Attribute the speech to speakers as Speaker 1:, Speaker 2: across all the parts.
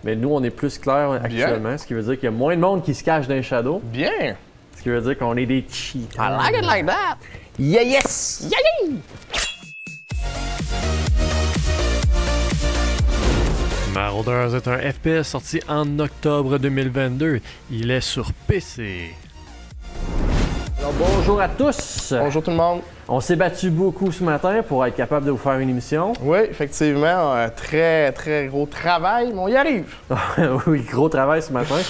Speaker 1: Mais nous, on est plus clair actuellement, ce qui veut dire qu'il y a moins de monde qui se cache dans les shadows.
Speaker 2: Bien!
Speaker 1: Ce qui veut dire qu'on est des cheaters.
Speaker 2: I like it like that!
Speaker 1: Yeah, yes!
Speaker 2: Yeah!
Speaker 1: Marauders est un FPS sorti en octobre 2022. Il est sur PC. Alors bonjour à tous!
Speaker 2: Bonjour tout le monde!
Speaker 1: On s'est battu beaucoup ce matin pour être capable de vous faire une émission.
Speaker 2: Oui, effectivement, un très gros travail, mais on y arrive!
Speaker 1: Oui, gros travail ce matin.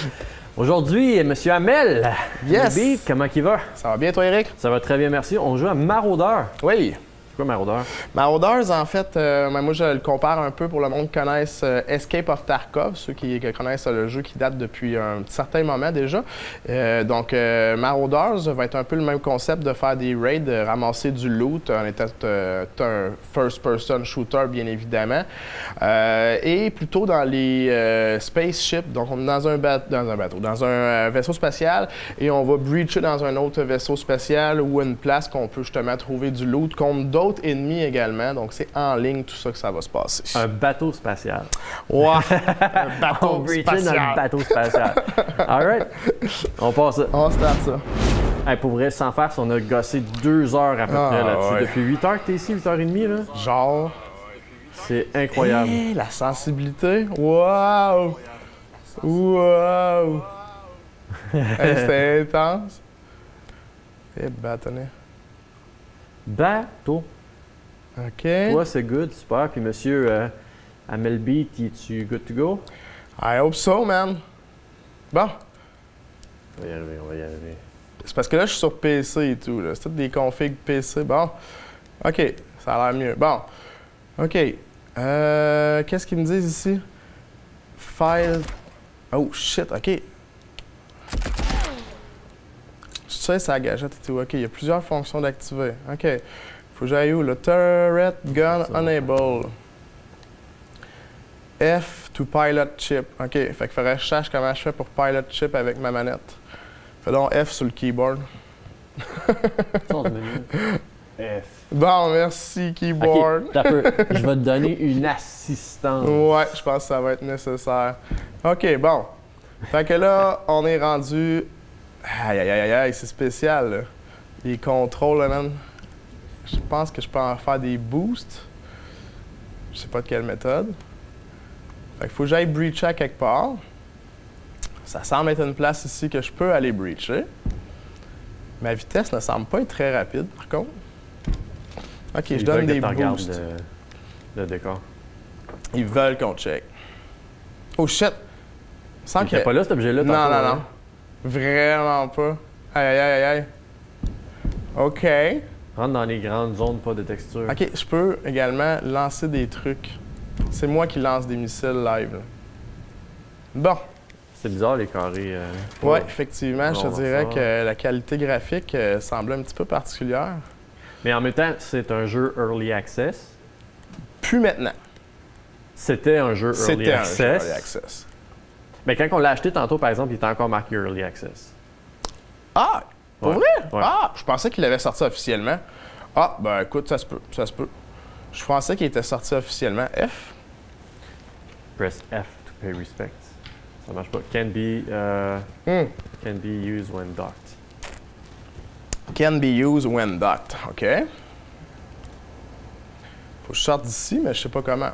Speaker 1: Aujourd'hui, Monsieur Amel,
Speaker 2: Yes!
Speaker 1: le beat, comment il va?
Speaker 2: Ça va bien toi Eric?
Speaker 1: Ça va très bien, merci. On joue à Marauders.
Speaker 2: Oui!
Speaker 1: C'est quoi Marauders?
Speaker 2: Marauders, en fait, moi je le compare un peu pour le monde qui connaisse Escape of Tarkov, ceux qui connaissent le jeu qui date depuis un certain moment déjà. Donc, Marauders va être un peu le même concept de faire des raids, de ramasser du loot en étant un first-person shooter, bien évidemment. Et plutôt dans les spaceships, donc on est dans un vaisseau spatial et on va breacher dans un autre vaisseau spatial ou une place qu'on peut justement trouver du loot contre d'autres ennemis également, donc c'est en ligne tout ça que ça va se passer.
Speaker 1: Un bateau spatial.
Speaker 2: Ouais, un bateau spatial.
Speaker 1: Dans le bateau spatial. All right, on passe ça.
Speaker 2: On start ça.
Speaker 1: Hey, pour vrai, sans farce, on a gossé 2 heures à peu près là-dessus.
Speaker 2: Ouais.
Speaker 1: Depuis 8 heures que t'es ici, 8h30 là.
Speaker 2: Genre...
Speaker 1: C'est incroyable.
Speaker 2: Hey, la sensibilité. Wow! Wow! Hey, c'était intense. Et bâtonnet.
Speaker 1: Bateau.
Speaker 2: OK.
Speaker 1: Toi, c'est good, super. Puis monsieur Amel Beat, es-tu good to go?
Speaker 2: I hope so, man. Bon.
Speaker 1: On va y arriver, on va y arriver.
Speaker 2: C'est parce que là, je suis sur PC et tout. Là. C'est toutes des configs PC. Bon. OK. Ça a l'air mieux. Bon. OK. Qu'est-ce qu'ils me disent ici? File. Oh, shit. OK. Je sais, ça gâchette et tout. OK. Il y a plusieurs fonctions d'activer. OK. Faut que j'aille où? Le turret gun enable. F to pilot chip. OK. Fait qu'il faudrait que je sache comment je fais pour pilot chip avec ma manette. Fais donc F sur le keyboard.
Speaker 1: F.
Speaker 2: Bon, merci, keyboard.
Speaker 1: OK, je vais te donner une assistance.
Speaker 2: Ouais, je pense que ça va être nécessaire. OK, bon. Fait que là, on est rendu... Aïe, c'est spécial, là. Les contrôles, là, man. Je pense que je peux en faire des boosts. Je sais pas de quelle méthode. Fait qu'il faut que j'aille breacher à quelque part. Ça semble être une place ici que je peux aller breacher. Ma vitesse ne semble pas être très rapide, par contre. OK, je donne des boosts.
Speaker 1: Le décor.
Speaker 2: Ils veulent qu'on check. Oh shit!
Speaker 1: Il était pas là, cet objet-là?
Speaker 2: Non. Vraiment pas. Aïe. OK.
Speaker 1: Rentre dans les grandes zones, pas de texture.
Speaker 2: OK, je peux également lancer des trucs. C'est moi qui lance des missiles live. Là. Bon.
Speaker 1: C'est bizarre, les carrés.
Speaker 2: Oui, effectivement, je te dirais que la qualité graphique semble un petit peu particulière.
Speaker 1: Mais en même temps, c'est un jeu Early Access.
Speaker 2: Plus maintenant.
Speaker 1: C'était un jeu Early Access.
Speaker 2: C'était un jeu Early Access.
Speaker 1: Mais quand on l'a acheté tantôt, par exemple, il était encore marqué Early Access.
Speaker 2: Ah! Pour vrai?
Speaker 1: Ouais.
Speaker 2: Ah! Je pensais qu'il avait sorti officiellement. Ah, ben écoute, ça se peut. Je pensais qu'il était sorti officiellement. F?
Speaker 1: Press F to pay respect. Ça marche pas. Can be used when docked.
Speaker 2: Can be used when docked. OK. Faut que je sorte d'ici, mais je sais pas comment.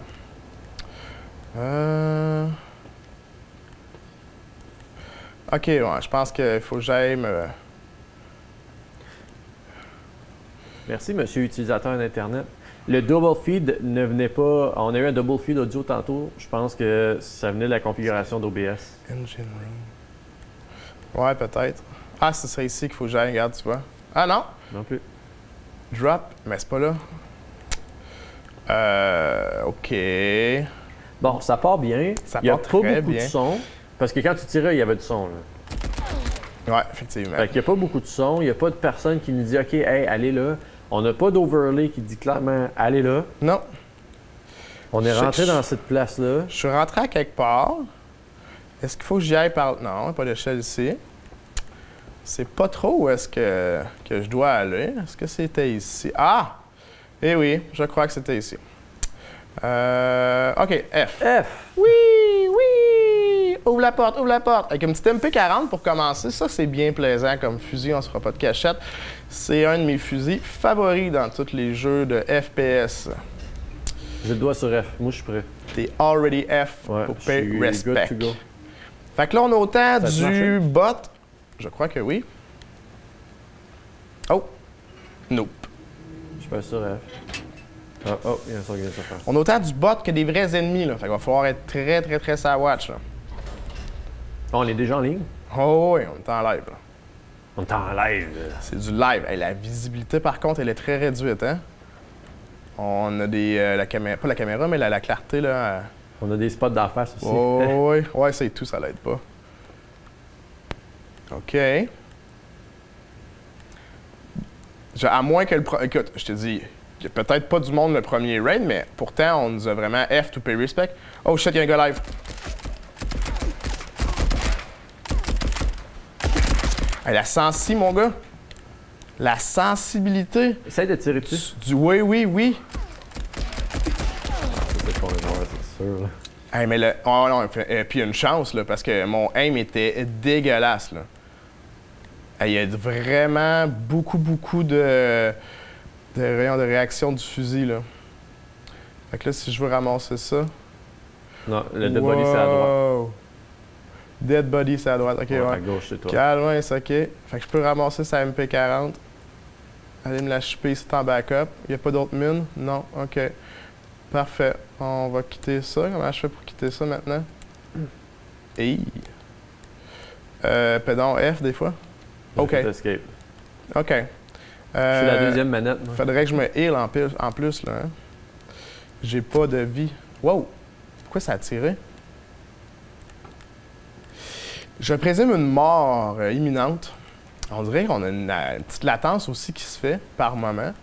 Speaker 2: OK, ouais, je pense qu'il faut que j'aille me...
Speaker 1: Merci, monsieur utilisateur d'Internet. Le double feed ne venait pas... On a eu un double feed audio tantôt. Je pense que ça venait de la configuration d'OBS.
Speaker 2: Engine room. Ouais, peut-être. Ah, ce serait ici qu'il faut que j'aille, regarde, tu vois. Ah non?
Speaker 1: Non plus.
Speaker 2: Drop, mais c'est pas là. OK.
Speaker 1: Bon, ça part bien.
Speaker 2: Ça
Speaker 1: il n'y a
Speaker 2: part
Speaker 1: pas
Speaker 2: très
Speaker 1: beaucoup
Speaker 2: bien.
Speaker 1: de son. Parce que quand tu tirais, il y avait du son. Là.
Speaker 2: Ouais, effectivement.
Speaker 1: Fait qu'il n'y a pas beaucoup de son. Il n'y a pas de personne qui nous dit « OK, hey, allez là ». On n'a pas d'overlay qui dit clairement « Allez là ».
Speaker 2: Non.
Speaker 1: On est rentré dans cette place-là.
Speaker 2: Je suis rentré à quelque part. Est-ce qu'il faut que j'y aille par... Non, il n'y a pas d'échelle ici. C'est pas trop où est-ce que je dois aller. Est-ce que c'était ici? Ah! Eh oui, je crois que c'était ici. OK, F.
Speaker 1: F.
Speaker 2: Oui! ouvre la porte, ouvre la porte. Avec une petite MP40 pour commencer, ça c'est bien plaisant comme fusil, on se fera pas de cachette. C'est un de mes fusils favoris dans tous les jeux de FPS.
Speaker 1: J'ai le doigt sur F, moi je suis prêt.
Speaker 2: T'es already F
Speaker 1: Ouais,
Speaker 2: pour pay respect.
Speaker 1: good to go.
Speaker 2: Fait que là on a autant
Speaker 1: Ça a
Speaker 2: du
Speaker 1: marché?
Speaker 2: bot, je crois que oui. Oh, nope.
Speaker 1: Je suis pas sur F. Oh, il y a un son qui vient de se faire.
Speaker 2: On a autant du bot que des vrais ennemis, là. Fait qu'il va falloir être très sa watch, là.
Speaker 1: On est déjà en ligne?
Speaker 2: Oh oui, on est en live, là.
Speaker 1: On est en live.
Speaker 2: C'est du live. Hey, la visibilité, par contre, elle est très réduite, hein? On a des... la caméra... Pas la caméra, mais la clarté, là...
Speaker 1: On a des spots d'en face aussi.
Speaker 2: Oh oui. Ouais, c'est tout, ça l'aide pas. OK. À moins que le... Écoute, je te dis... Il n'y a peut-être pas du monde le premier raid, mais pourtant, on nous a vraiment F to pay respect. Oh shit, il y a un gars live. Hey, la sensi, mon gars. La sensibilité.
Speaker 1: Essaye de tirer dessus.
Speaker 2: Du oui, oui, oui.
Speaker 1: C'est pas un joueur, c'est sûr. Là.
Speaker 2: Hey, mais le. Oh non, puis il y a une chance, là, parce que mon aim était dégueulasse, là. Hey, il y a vraiment beaucoup de rayons de réaction du fusil, là. Fait que là, si je veux ramasser ça...
Speaker 1: Non, le dead body, c'est à droite.
Speaker 2: Dead body, c'est à droite. OK, ouais.
Speaker 1: À gauche, c'est toi.
Speaker 2: Calme, c'est OK. Fait que je peux ramasser sa MP40. Aller me la chipper ici en backup. Il n'y a pas d'autres mines? Non. OK. Parfait. On va quitter ça. Comment je fais pour quitter ça maintenant? Hey. Pédon F, des fois? OK.
Speaker 1: Escape.
Speaker 2: OK.
Speaker 1: C'est la deuxième manette. Moi.
Speaker 2: Faudrait que je me heal en plus, là. Hein? J'ai pas de vie. Wow! Pourquoi ça a tiré? Je présume une mort imminente. On dirait qu'on a une petite latence aussi qui se fait par moment.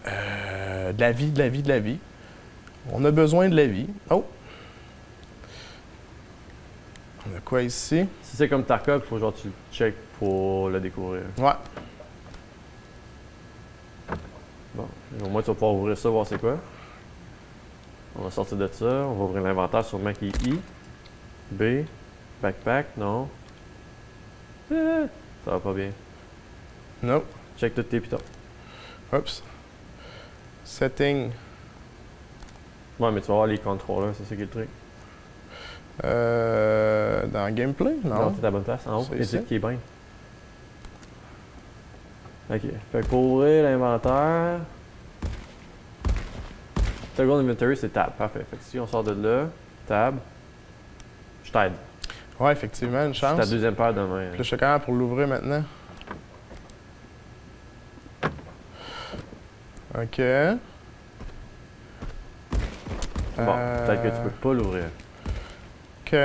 Speaker 2: De la vie. On a besoin de la vie. Oh! On a quoi ici?
Speaker 1: Si c'est comme Tarkov, il faut genre tu le check pour le découvrir.
Speaker 2: Ouais.
Speaker 1: Bon, au moins tu vas pouvoir ouvrir ça, voir c'est quoi. On va sortir de ça, on va ouvrir l'inventaire sûrement qui est I. B. Backpack, non. Ça va pas bien.
Speaker 2: Non.
Speaker 1: Check tous tes pitons.
Speaker 2: Oups. Setting.
Speaker 1: Ouais, mais tu vas voir les contrôleurs, c'est ça qui est le truc.
Speaker 2: Dans gameplay?
Speaker 1: Non,
Speaker 2: Non.
Speaker 1: t'es à la bonne place. En haut,
Speaker 2: C'est ici.
Speaker 1: édite qui est bien. Ok. Fait que pour ouvrir l'inventaire. Toggle inventory, c'est tab. Parfait. Fait que si on sort de là, tab, je t'aide.
Speaker 2: Ouais, effectivement, une
Speaker 1: C'est
Speaker 2: chance.
Speaker 1: ta deuxième paire de main.
Speaker 2: Puis là, je suis quand même pour l'ouvrir maintenant. OK.
Speaker 1: Bon, peut-être que tu peux pas l'ouvrir.
Speaker 2: OK.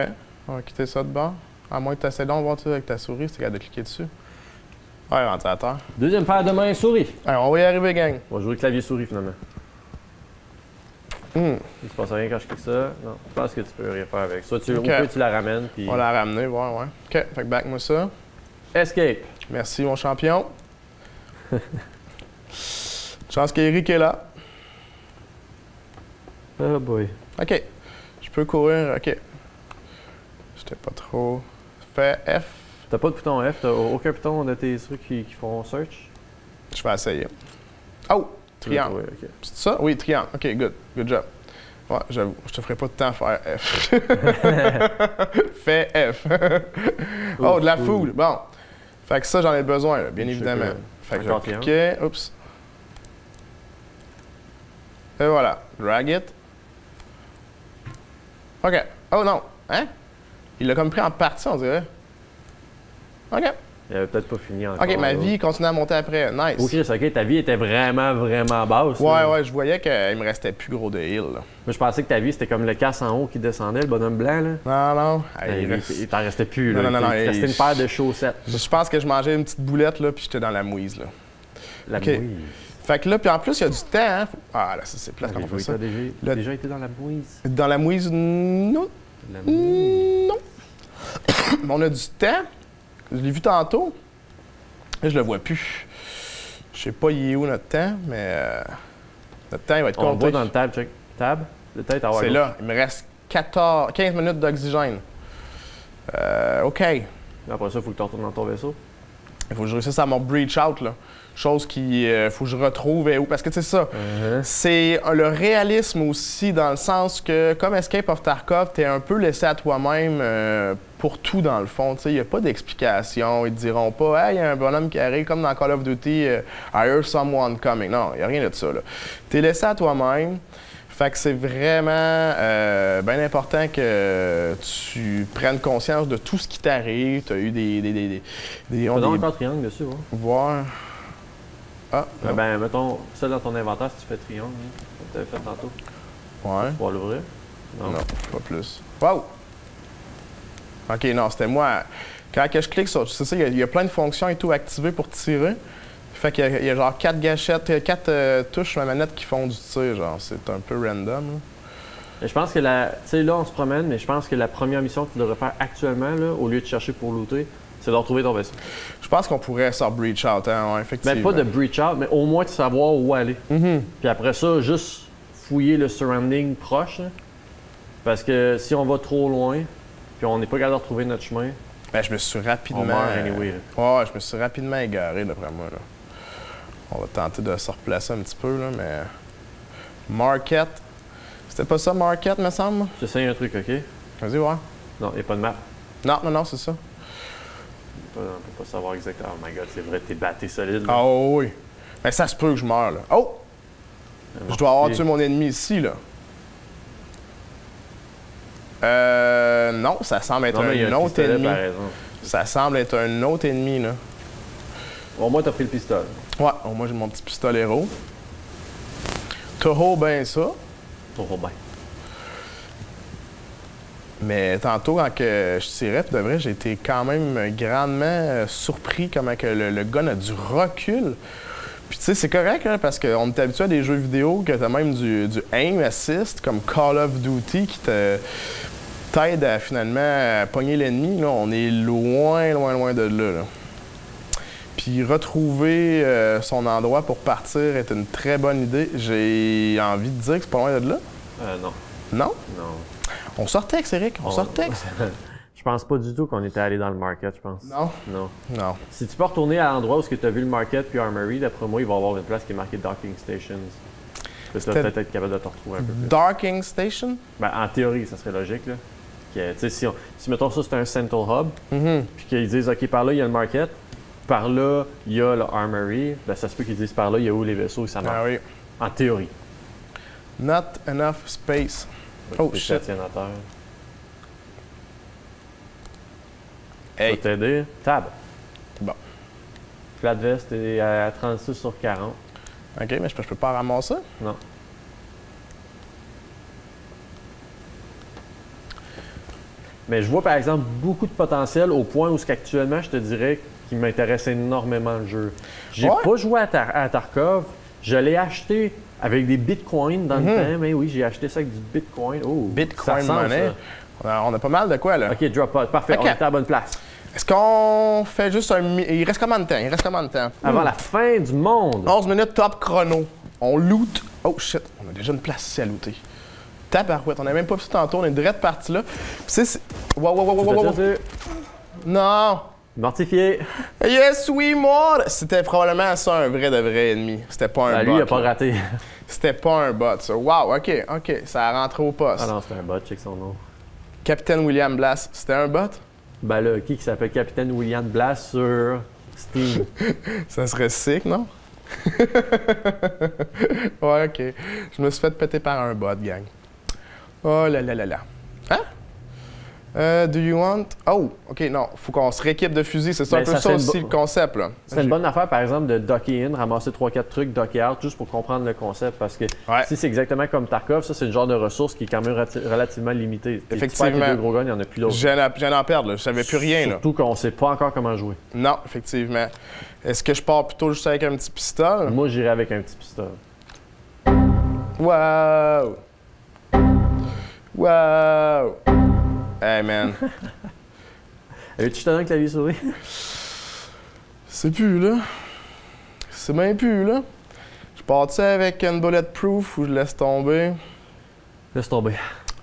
Speaker 2: On va quitter ça de bord. À moins que tu essaies donc, voir tu avec ta souris, c'est capable de cliquer dessus. Ouais, ventilateur.
Speaker 1: Deuxième paire de main, souris.
Speaker 2: Allez, on va y arriver, gang.
Speaker 1: On va jouer clavier-souris finalement. Il se passe rien quand je clique ça. Non, je pense que tu peux rien faire avec. Soit tu,
Speaker 2: Ok.
Speaker 1: ou peut tu la ramènes, puis...
Speaker 2: On va la ramener, ouais. OK, fait que back-moi ça.
Speaker 1: Escape.
Speaker 2: Merci, mon champion. Chance qu'Eric est là.
Speaker 1: Oh boy.
Speaker 2: OK. Je peux courir. OK. J'étais pas trop... Fais F.
Speaker 1: T'as pas de bouton F, t'as aucun bouton de tes trucs qui font search?
Speaker 2: Je vais essayer. Oh! Triangle.
Speaker 1: Oui, ok.
Speaker 2: C'est ça? Oui, triangle. OK, good. Good job. Ouais, j'avoue, je te ferai pas de temps à faire F. Fais F. Oh, de la food. Bon. Fait que ça, j'en ai besoin, là, bien
Speaker 1: Je sais
Speaker 2: évidemment.
Speaker 1: que-
Speaker 2: Fait que je vais
Speaker 1: Encore
Speaker 2: cliquer. Oups. Et voilà. Drag it. OK. Oh non. Hein? Il l'a comme pris en partie, on dirait. OK.
Speaker 1: Il avait peut-être pas fini encore.
Speaker 2: OK, ma
Speaker 1: là.
Speaker 2: vie continue à monter après. Nice.
Speaker 1: Ok, c'est ok, ta vie était vraiment basse.
Speaker 2: Ouais,
Speaker 1: là.
Speaker 2: ouais, je voyais qu'il me restait plus gros de heal, là.
Speaker 1: Moi, je pensais que ta vie, c'était comme le casse en haut qui descendait, le bonhomme blanc, là.
Speaker 2: Non, non. Hey,
Speaker 1: Il t'en restait plus, là.
Speaker 2: Non, non, non,
Speaker 1: Il te restait
Speaker 2: il-
Speaker 1: une paire de chaussettes.
Speaker 2: Je pense que je mangeais une petite boulette, là, puis j'étais dans la mouise, là.
Speaker 1: La
Speaker 2: Ok.
Speaker 1: mouise.
Speaker 2: Fait que là, puis en plus, il y a du temps, hein. Ah, là, ça, c'est plate quand on fait ça.
Speaker 1: T'as déjà été dans la mouise.
Speaker 2: Dans la mouise, non.
Speaker 1: La mouise.
Speaker 2: Non. Mais on a du temps. Je l'ai vu tantôt. Là, je le vois plus. Je sais pas, il est où notre temps, mais notre temps, il va être
Speaker 1: On le
Speaker 2: compté.
Speaker 1: voit dans le tab, check. Tab, de tête à voir.
Speaker 2: C'est là. Il me reste 15 minutes d'oxygène. OK.
Speaker 1: Après ça, il faut que tu retournes dans ton vaisseau.
Speaker 2: Il faut que je réussisse à mon breach out, là. Chose qui. Faut que je retrouve où. Parce que c'est ça. C'est le réalisme aussi, dans le sens que, comme Escape of Tarkov, t'es un peu laissé à toi-même pour tout, dans le fond. Il n'y a pas d'explication. Ils te diront pas, hey, il y a un bonhomme qui arrive, comme dans Call of Duty, I hear someone coming. Non, il n'y a rien de ça, là. T'es laissé à toi-même. Fait que c'est vraiment bien important que tu prennes conscience de tout ce qui t'arrive. Tu as eu des
Speaker 1: encore triangle dessus, ouais.
Speaker 2: Voir. Ah,
Speaker 1: ben, mettons, ça dans ton inventaire, si tu fais triangle, comme tu avais fait tantôt.
Speaker 2: Ouais.
Speaker 1: Tu vas l'ouvrir?
Speaker 2: Non, pas plus. Wow! OK, non, c'était moi. Quand que je clique sur... C'est ça, il y a plein de fonctions et tout activées pour tirer. Fait qu'il y a genre 4 gâchettes, 4 touches sur la manette qui font du tir, genre. C'est un peu random, là.
Speaker 1: Et je pense que tu sais, là, on se promène, mais je pense que la première mission que tu devrais faire actuellement, là, au lieu de chercher pour looter, c'est de retrouver ton vaisseau. Je
Speaker 2: pense qu'on pourrait s'en breach out, hein, ouais, effectivement.
Speaker 1: Mais pas de breach out, mais au moins de savoir où aller. Puis après ça, juste fouiller le surrounding proche, là. Parce que si on va trop loin, puis on n'est pas capable de retrouver notre chemin,
Speaker 2: ben, je me suis rapidement...
Speaker 1: on meurt anyway.
Speaker 2: Ouais, je me suis rapidement égaré, d'après moi, là. On va tenter de se replacer un petit peu, là, mais... Market. C'était pas ça, Market, me semble?
Speaker 1: J'essaye un truc, OK?
Speaker 2: Vas-y, ouais.
Speaker 1: Non, il n'y a pas de map.
Speaker 2: Non, c'est ça.
Speaker 1: On peut pas savoir exactement. Oh my god, c'est vrai, t'es batté solide.
Speaker 2: Ah oui. Mais ça se peut que je meure, là. Oh! Je dois avoir tué mon ennemi ici, là. Non, ça semble être un autre ennemi. Ça semble être un autre ennemi, là.
Speaker 1: Au moins, t'as pris le pistolet.
Speaker 2: Ouais, au moins, j'ai mon petit pistolero. Toho, ben ça.
Speaker 1: Toho, ben.
Speaker 2: Mais tantôt, quand je tirais, de vrai, j'ai été quand même grandement surpris comment que le gun a du recul. Puis tu sais, c'est correct, hein, parce qu'on est habitué à des jeux vidéo que t'as même du aim assist, comme Call of Duty, qui t'aide à finalement pogner l'ennemi. Là, on est loin, loin, loin de là. Puis retrouver son endroit pour partir est une très bonne idée. J'ai envie de dire que c'est pas loin de là.
Speaker 1: Non.
Speaker 2: Non?
Speaker 1: Non.
Speaker 2: On sortait, Eric. On sortait.
Speaker 1: Je pense pas du tout qu'on était allé dans le market, je pense.
Speaker 2: Non?
Speaker 1: Non.
Speaker 2: Non.
Speaker 1: Si tu peux retourner à l'endroit où tu as vu le market puis Armory, d'après moi, il va y avoir une place qui est marquée Docking Stations. Tu vas peut-être être capable de te retrouver un peu plus.
Speaker 2: Docking Station?
Speaker 1: Ben, en théorie, ça serait logique, là. Si mettons ça, c'est un Central Hub, puis qu'ils disent, OK, par là, il y a le market, par là, il y a le Armory, ben, ça se peut qu'ils disent par là, il y a où les vaisseaux et ça marche.
Speaker 2: Ah oui.
Speaker 1: En théorie.
Speaker 2: Not enough space. Oh, shit.
Speaker 1: Hey. Pour t'aider, tab.
Speaker 2: Bon.
Speaker 1: Flat vest est à 36 sur 40.
Speaker 2: OK, mais je peux pas ramasser?
Speaker 1: Non. Mais je vois par exemple beaucoup de potentiel au point où actuellement, je te dirais qu'il m'intéresse énormément le jeu. J'ai pas joué à Tarkov. Je l'ai acheté avec des bitcoins dans le temps. Mais oui, j'ai acheté ça avec du bitcoin. Oh,
Speaker 2: Bitcoin money. On a pas mal de quoi, là.
Speaker 1: OK, drop out. Parfait, on est à la bonne place.
Speaker 2: Est-ce qu'on fait juste un... Il reste combien de temps?
Speaker 1: Avant la fin du monde.
Speaker 2: 11 minutes top chrono. On loot. Oh shit, on a déjà une place ici à looter. Tabarouette, on n'a même pas vu ça tantôt, on est direct parti là. Wow. Non!
Speaker 1: Mortifié.
Speaker 2: Yes, we mort! C'était probablement ça un vrai de vrai ennemi. C'était pas un bot.
Speaker 1: Lui, il a pas raté.
Speaker 2: C'était pas un bot, ça. Wow, OK. Ça a rentré au poste.
Speaker 1: Ah non, c'était un bot, check son nom.
Speaker 2: Capitaine William Blass, c'était un bot?
Speaker 1: Ben là, qui s'appelle Capitaine William Blass sur Steam?
Speaker 2: Ça serait sick, non? Ouais, OK. Je me suis fait péter par un bot, gang. Oh là là là là. Hein? Do you want... Oh, OK, non. Faut qu'on se rééquipe de fusil. C'est ça un peu ça aussi le concept, là.
Speaker 1: C'est une bonne affaire, par exemple, de docker in, ramasser 3-4 trucs, docker out, juste pour comprendre le concept. Parce que si c'est exactement comme Tarkov, ça, c'est le genre de ressource qui est quand même relativement limité.
Speaker 2: Effectivement.
Speaker 1: Tu perds les deux gros guns, il n'y en a plus d'autres.
Speaker 2: J'en en perdre, là. Je savais plus rien, là.
Speaker 1: Surtout qu'on sait pas encore comment jouer.
Speaker 2: Non, effectivement. Est-ce que je pars plutôt juste avec un petit pistolet?
Speaker 1: Moi, j'irais avec un petit pistolet.
Speaker 2: Wow! Wow! Hey, man.
Speaker 1: Avais-tu te donné un clavier souris?
Speaker 2: C'est plus, là. C'est bien plus, là. Je pars-tu avec une bulletproof ou je laisse tomber?
Speaker 1: Laisse tomber.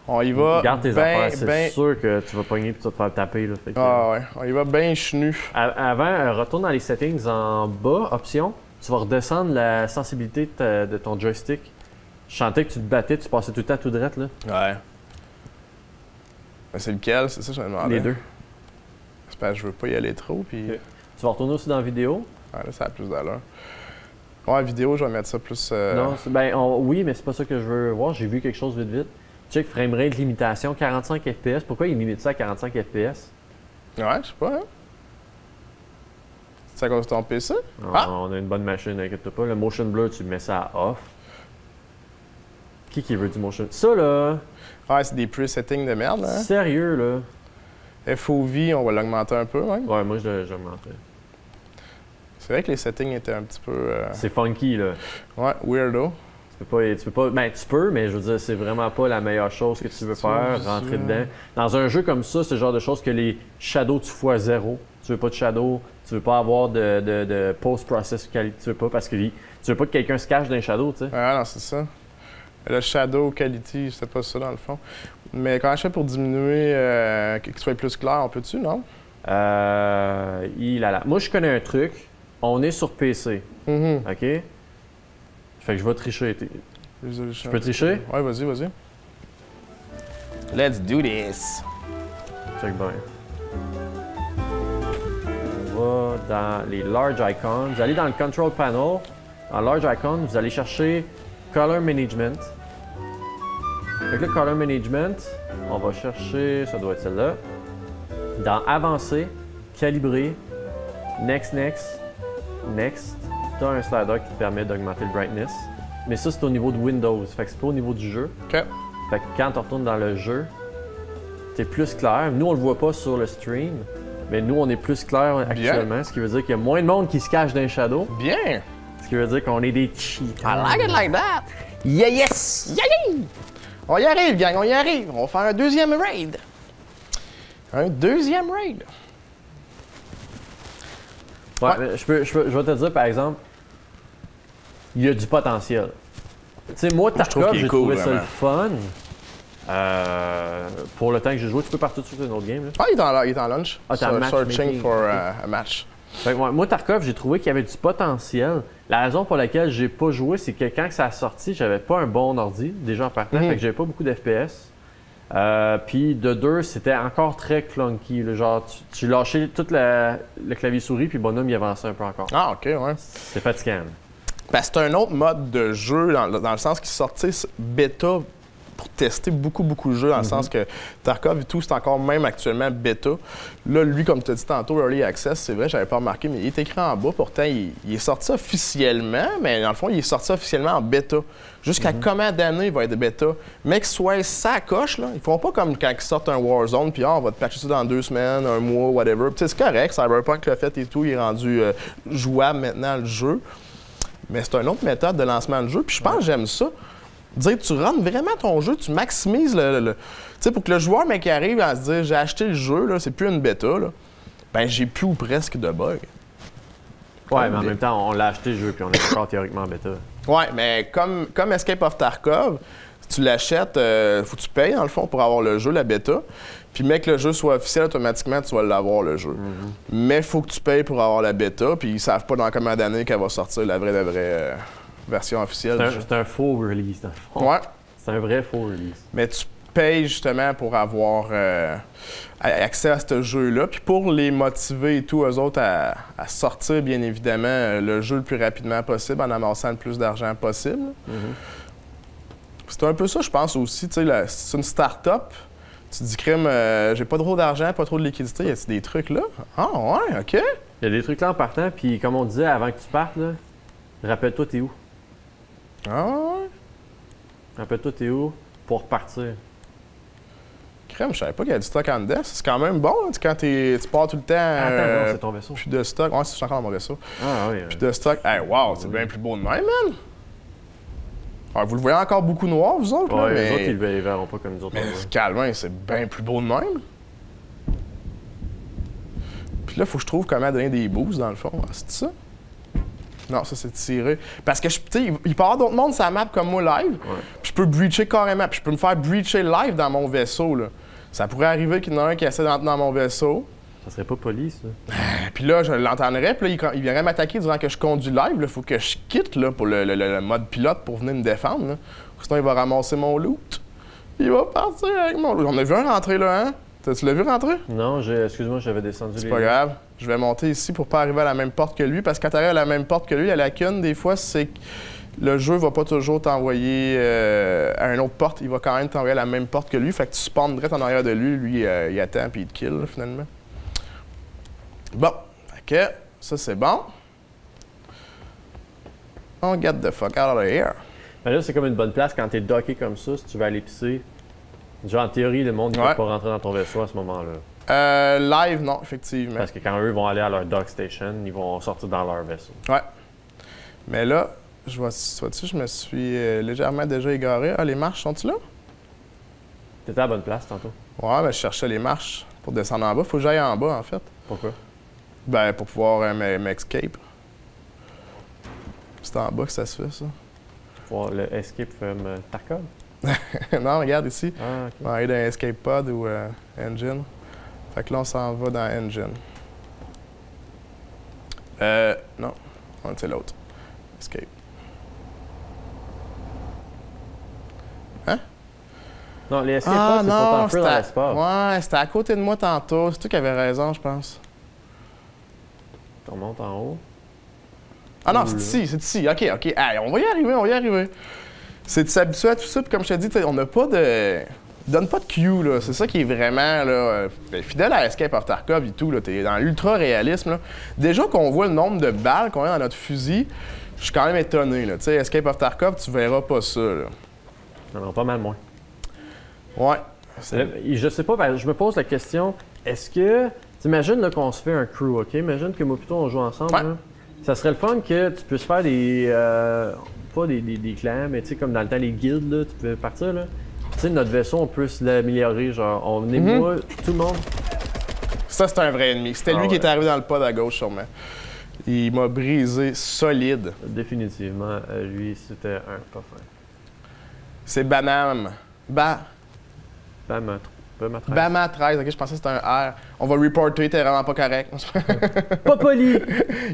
Speaker 2: On y va
Speaker 1: Garde tes affaires, c'est
Speaker 2: ben...
Speaker 1: sûr que tu vas pogner et tu vas te faire taper. Là, fait que,
Speaker 2: Ah ouais, on y va bien chenu.
Speaker 1: Avant, retourne dans les settings en bas, options. Tu vas redescendre la sensibilité de ton joystick. Je sentais que tu te battais, tu passais tout le temps tout droit, là.
Speaker 2: Ouais. Mais c'est lequel? C'est ça que je me demandais.
Speaker 1: Les deux.
Speaker 2: C'est parce que je veux pas y aller trop, puis...
Speaker 1: Ok. Tu vas retourner aussi dans la vidéo.
Speaker 2: Ouais, là, ça a plus d'allure. Ouais, vidéo, je vais mettre ça plus...
Speaker 1: Non, oui, mais c'est pas ça que je veux voir. J'ai vu quelque chose vite vite. Check framerate limitation, 45 FPS. Pourquoi il limite ça à 45 FPS?
Speaker 2: Ouais, je sais pas, hein? C'est à cause de ton PC?
Speaker 1: On a une bonne machine, inquiète pas. Le motion blur, tu mets ça à off. Qui veut du motion? Ça, là...
Speaker 2: Ouais, c'est des presettings de merde, hein?
Speaker 1: Sérieux, là?
Speaker 2: FOV, on va l'augmenter un peu, même.
Speaker 1: Ouais, moi, j'augmenterais.
Speaker 2: C'est vrai que les settings étaient un petit peu...
Speaker 1: C'est funky, là.
Speaker 2: Ouais, weirdo.
Speaker 1: Tu peux pas... Ben, tu peux, mais je veux dire, c'est vraiment pas la meilleure chose que tu veux faire, rentrer dedans. Dans un jeu comme ça, c'est le genre de choses que les shadows, tu fous à zéro. Tu veux pas de shadow, tu veux pas avoir de post-process qualité, tu veux pas, parce que tu veux pas que quelqu'un se cache dans les shadows, tu sais.
Speaker 2: Ah non, c'est ça. Le shadow quality, c'était pas ça, dans le fond. Mais quand je fais pour diminuer, qu'il soit plus clair, on peut-tu, non?
Speaker 1: Moi, je connais un truc. On est sur PC,
Speaker 2: Mm-hmm.
Speaker 1: OK? Fait que je vais tricher. Je peux tricher?
Speaker 2: Ouais, vas-y. Let's do this!
Speaker 1: Check bien. On va dans les Large Icons. Vous allez dans le Control Panel. Dans Large Icons, vous allez chercher Color Management. Avec le Color Management, on va chercher, ça doit être celle-là. Dans Avancer, Calibrer, Next, tu as un slider qui te permet d'augmenter le brightness. Mais ça, c'est au niveau de Windows, fait que c'est pas au niveau du jeu.
Speaker 2: OK.
Speaker 1: Fait que quand tu retournes dans le jeu, t'es plus clair. Nous, on le voit pas sur le stream, mais nous, on est plus clair actuellement, ce qui veut dire qu'il y a moins de monde qui se cache dans les shadows.
Speaker 2: Bien!
Speaker 1: Ce qui veut dire qu'on est des cheats.
Speaker 2: I like it like that! Yeah, yes! Yeah! On y arrive, gang, on y arrive! On va faire un deuxième raid! Un deuxième raid!
Speaker 1: Ouais, mais je vais te dire, par exemple, il y a du potentiel. Tu sais, moi, Tarkov, j'ai trouvé ça le fun. Pour le temps que j'ai joué, tu peux partir sur une autre game. Là.
Speaker 2: Ah, il est en lunch.
Speaker 1: Ah, t'es en
Speaker 2: Searching for a match.
Speaker 1: Fait que, moi, Tarkov, j'ai trouvé qu'il y avait du potentiel. La raison pour laquelle j'ai pas joué, c'est que quand ça a sorti, j'avais pas un bon ordi, déjà en partant, fait que j'avais pas beaucoup d'FPS. Puis de deux, c'était encore très clunky. Là, genre, tu lâchais tout le clavier souris, puis bonhomme, il avançait un peu encore.
Speaker 2: Ah, OK, ouais.
Speaker 1: C'est fatigant.
Speaker 2: Ben, c'est un autre mode de jeu, dans le sens qu'il sortait bêta pour tester beaucoup de jeux, dans le sens que Tarkov et tout, c'est encore même actuellement bêta. Là, lui, comme tu as dit tantôt, Early Access, c'est vrai, j'avais pas remarqué, mais il est écrit en bas. Pourtant, il est sorti officiellement, mais dans le fond, il est sorti officiellement en bêta. Jusqu'à combien d'années il va être bêta? Mais qu'il soit ça coche, là. Ils font pas comme quand ils sortent un Warzone, puis on va te patcher ça dans 2 semaines, un mois, whatever. Puis c'est correct, Cyberpunk l'a fait et tout, il est rendu jouable maintenant, le jeu. Mais c'est une autre méthode de lancement de jeu, puis je pense que j'aime ça. Dire, tu rentres vraiment ton jeu, tu maximises le... Tu sais, pour que le joueur, mec, qui arrive à se dire, j'ai acheté le jeu, là, c'est plus une bêta, là, ben j'ai plus ou presque de bugs.
Speaker 1: Ouais, mais en même temps, on l'a acheté le jeu, puis on est encore théoriquement en bêta.
Speaker 2: Ouais, mais comme Escape of Tarkov, si tu l'achètes, faut que tu payes, dans le fond, pour avoir le jeu, la bêta. Puis, mec, que le jeu soit officiel, automatiquement, tu vas l'avoir, le jeu. Mais il faut que tu payes pour avoir la bêta, puis ils savent pas dans combien d'années qu'elle va sortir la vraie version officielle.
Speaker 1: C'est un faux release, dans le fond.
Speaker 2: Ouais.
Speaker 1: C'est un vrai faux release.
Speaker 2: Mais tu payes justement pour avoir accès à ce jeu-là. Puis pour les motiver et tout, eux autres, à sortir, bien évidemment, le jeu le plus rapidement possible en amassant le plus d'argent possible. C'est un peu ça, je pense aussi. Tu sais, c'est une start-up. Tu te dis, crime, j'ai pas trop d'argent, pas trop de liquidité. Y a-t-il des trucs là? Ah, ouais, OK.
Speaker 1: Il y a des trucs là en partant, puis comme on disait avant que tu partes, là, rappelle-toi, t'es où?
Speaker 2: Ah, ouais.
Speaker 1: Rappelle-toi, t'es où pour repartir?
Speaker 2: Crème, je savais pas qu'il y a du stock en dedans. C'est quand même bon hein, quand tu pars tout le temps.
Speaker 1: Attends, non, c'est ton vaisseau.
Speaker 2: Plus de stock. Ouais, c'est encore dans mon vaisseau.
Speaker 1: Ah, oui.
Speaker 2: Plus de stock. Hey, wow, c'est bien plus beau de même, man! Alors, vous le voyez encore beaucoup noir, vous autres,
Speaker 1: ouais,
Speaker 2: là, mais...
Speaker 1: les autres, ils le verront pas comme nous autres.
Speaker 2: Mais calme, c'est bien plus beau de même. Puis là, il faut que je trouve comment donner des boosts, dans le fond. Ah, c'est ça? Non, ça, c'est tiré. Parce que, tu sais, il peut y avoir d'autres mondes sur la map comme moi live.
Speaker 1: Ouais.
Speaker 2: Puis je peux breacher carrément. Puis je peux me faire breacher live dans mon vaisseau, là. Ça pourrait arriver qu'il y en a un qui essaie d'entrer dans mon vaisseau.
Speaker 1: Ça serait pas poli, ça.
Speaker 2: Puis là, je l'entendrais. Puis là, il viendrait m'attaquer durant que je conduis live. Il faut que je quitte là, pour le mode pilote pour venir me défendre. Là. Sinon, il va ramasser mon loot. Il va partir avec mon loot. On a vu un rentrer là, hein? Tu l'as vu rentrer?
Speaker 1: Non, excuse-moi, j'avais descendu
Speaker 2: C'est pas grave. Je vais monter ici pour pas arriver à la même porte que lui. Parce que quand tu arrives à la même porte que lui, la lacune, des fois, c'est que le jeu va pas toujours t'envoyer à une autre porte. Il va quand même t'envoyer à la même porte que lui. Fait que tu spawns direct en arrière de lui. Lui, il attend puis il te kill, là, finalement. Bon. Fait que ça, c'est bon. On get the fuck out of here.
Speaker 1: Mais là, c'est comme une bonne place quand t'es docké comme ça, si tu veux aller pisser. Genre, en théorie, le monde ne peut pas rentrer dans ton vaisseau à ce moment-là.
Speaker 2: Live, non, effectivement.
Speaker 1: Parce que quand eux vont aller à leur dock station, ils vont sortir dans leur vaisseau.
Speaker 2: Ouais. Mais là, je me suis légèrement déjà égaré. Ah, les marches sont-ils là?
Speaker 1: T'étais à la bonne place tantôt.
Speaker 2: Ouais, ben je cherchais les marches pour descendre en bas. Faut que j'aille en bas, en fait.
Speaker 1: Pourquoi?
Speaker 2: Ben, pour pouvoir m'escape. C'est en bas que ça se fait, ça.
Speaker 1: Pour le escape from Tarkov?
Speaker 2: Non, regarde ici.
Speaker 1: Ah, ok.
Speaker 2: On va aller dans Escape Pod ou Engine. Fait que là, on s'en va dans Engine. Non. C'est l'autre. Escape. Hein?
Speaker 1: Non, les escape pods, c'est pour t'enfuir dans
Speaker 2: c'était
Speaker 1: l'espace.
Speaker 2: ouais, c'était à côté de moi tantôt. C'est toi qui avais raison, je pense.
Speaker 1: Tu remontes en haut.
Speaker 2: Ah non, c'est ici. OK. Hey, on va y arriver. C'est de s'habituer à tout ça. Puis comme je te dis, on n'a pas de... Donne pas de Q, là. C'est ça qui est vraiment, là, fidèle à Escape of Tarkov et tout, là. T'es dans l'ultra-réalisme, là. Déjà qu'on voit le nombre de balles qu'on a dans notre fusil, je suis quand même étonné, là. Tu sais, Escape of Tarkov, tu verras pas ça, là.
Speaker 1: Non, pas mal moins.
Speaker 2: Ouais.
Speaker 1: Je sais pas, je me pose la question, est-ce que... T'imagines qu'on se fait un crew, OK? Imagine que moi plutôt on joue ensemble,
Speaker 2: ouais.
Speaker 1: là. Ça serait le fun que tu puisses faire des... pas des clans, mais tu sais, comme dans le temps, les guildes, là, tu peux partir, là. Tu sais, notre vaisseau, on peut se l'améliorer, genre, on venait, moi, tout le monde.
Speaker 2: Ça, c'est un vrai ennemi. C'était lui qui était arrivé dans le pod à gauche, sûrement. Il m'a brisé solide.
Speaker 1: Définitivement, lui, c'était un pas fin.
Speaker 2: C'est Banam. Bama 13, ok, je pensais que c'était un R. On va reporter, t'es vraiment pas correct.
Speaker 1: Pas poli!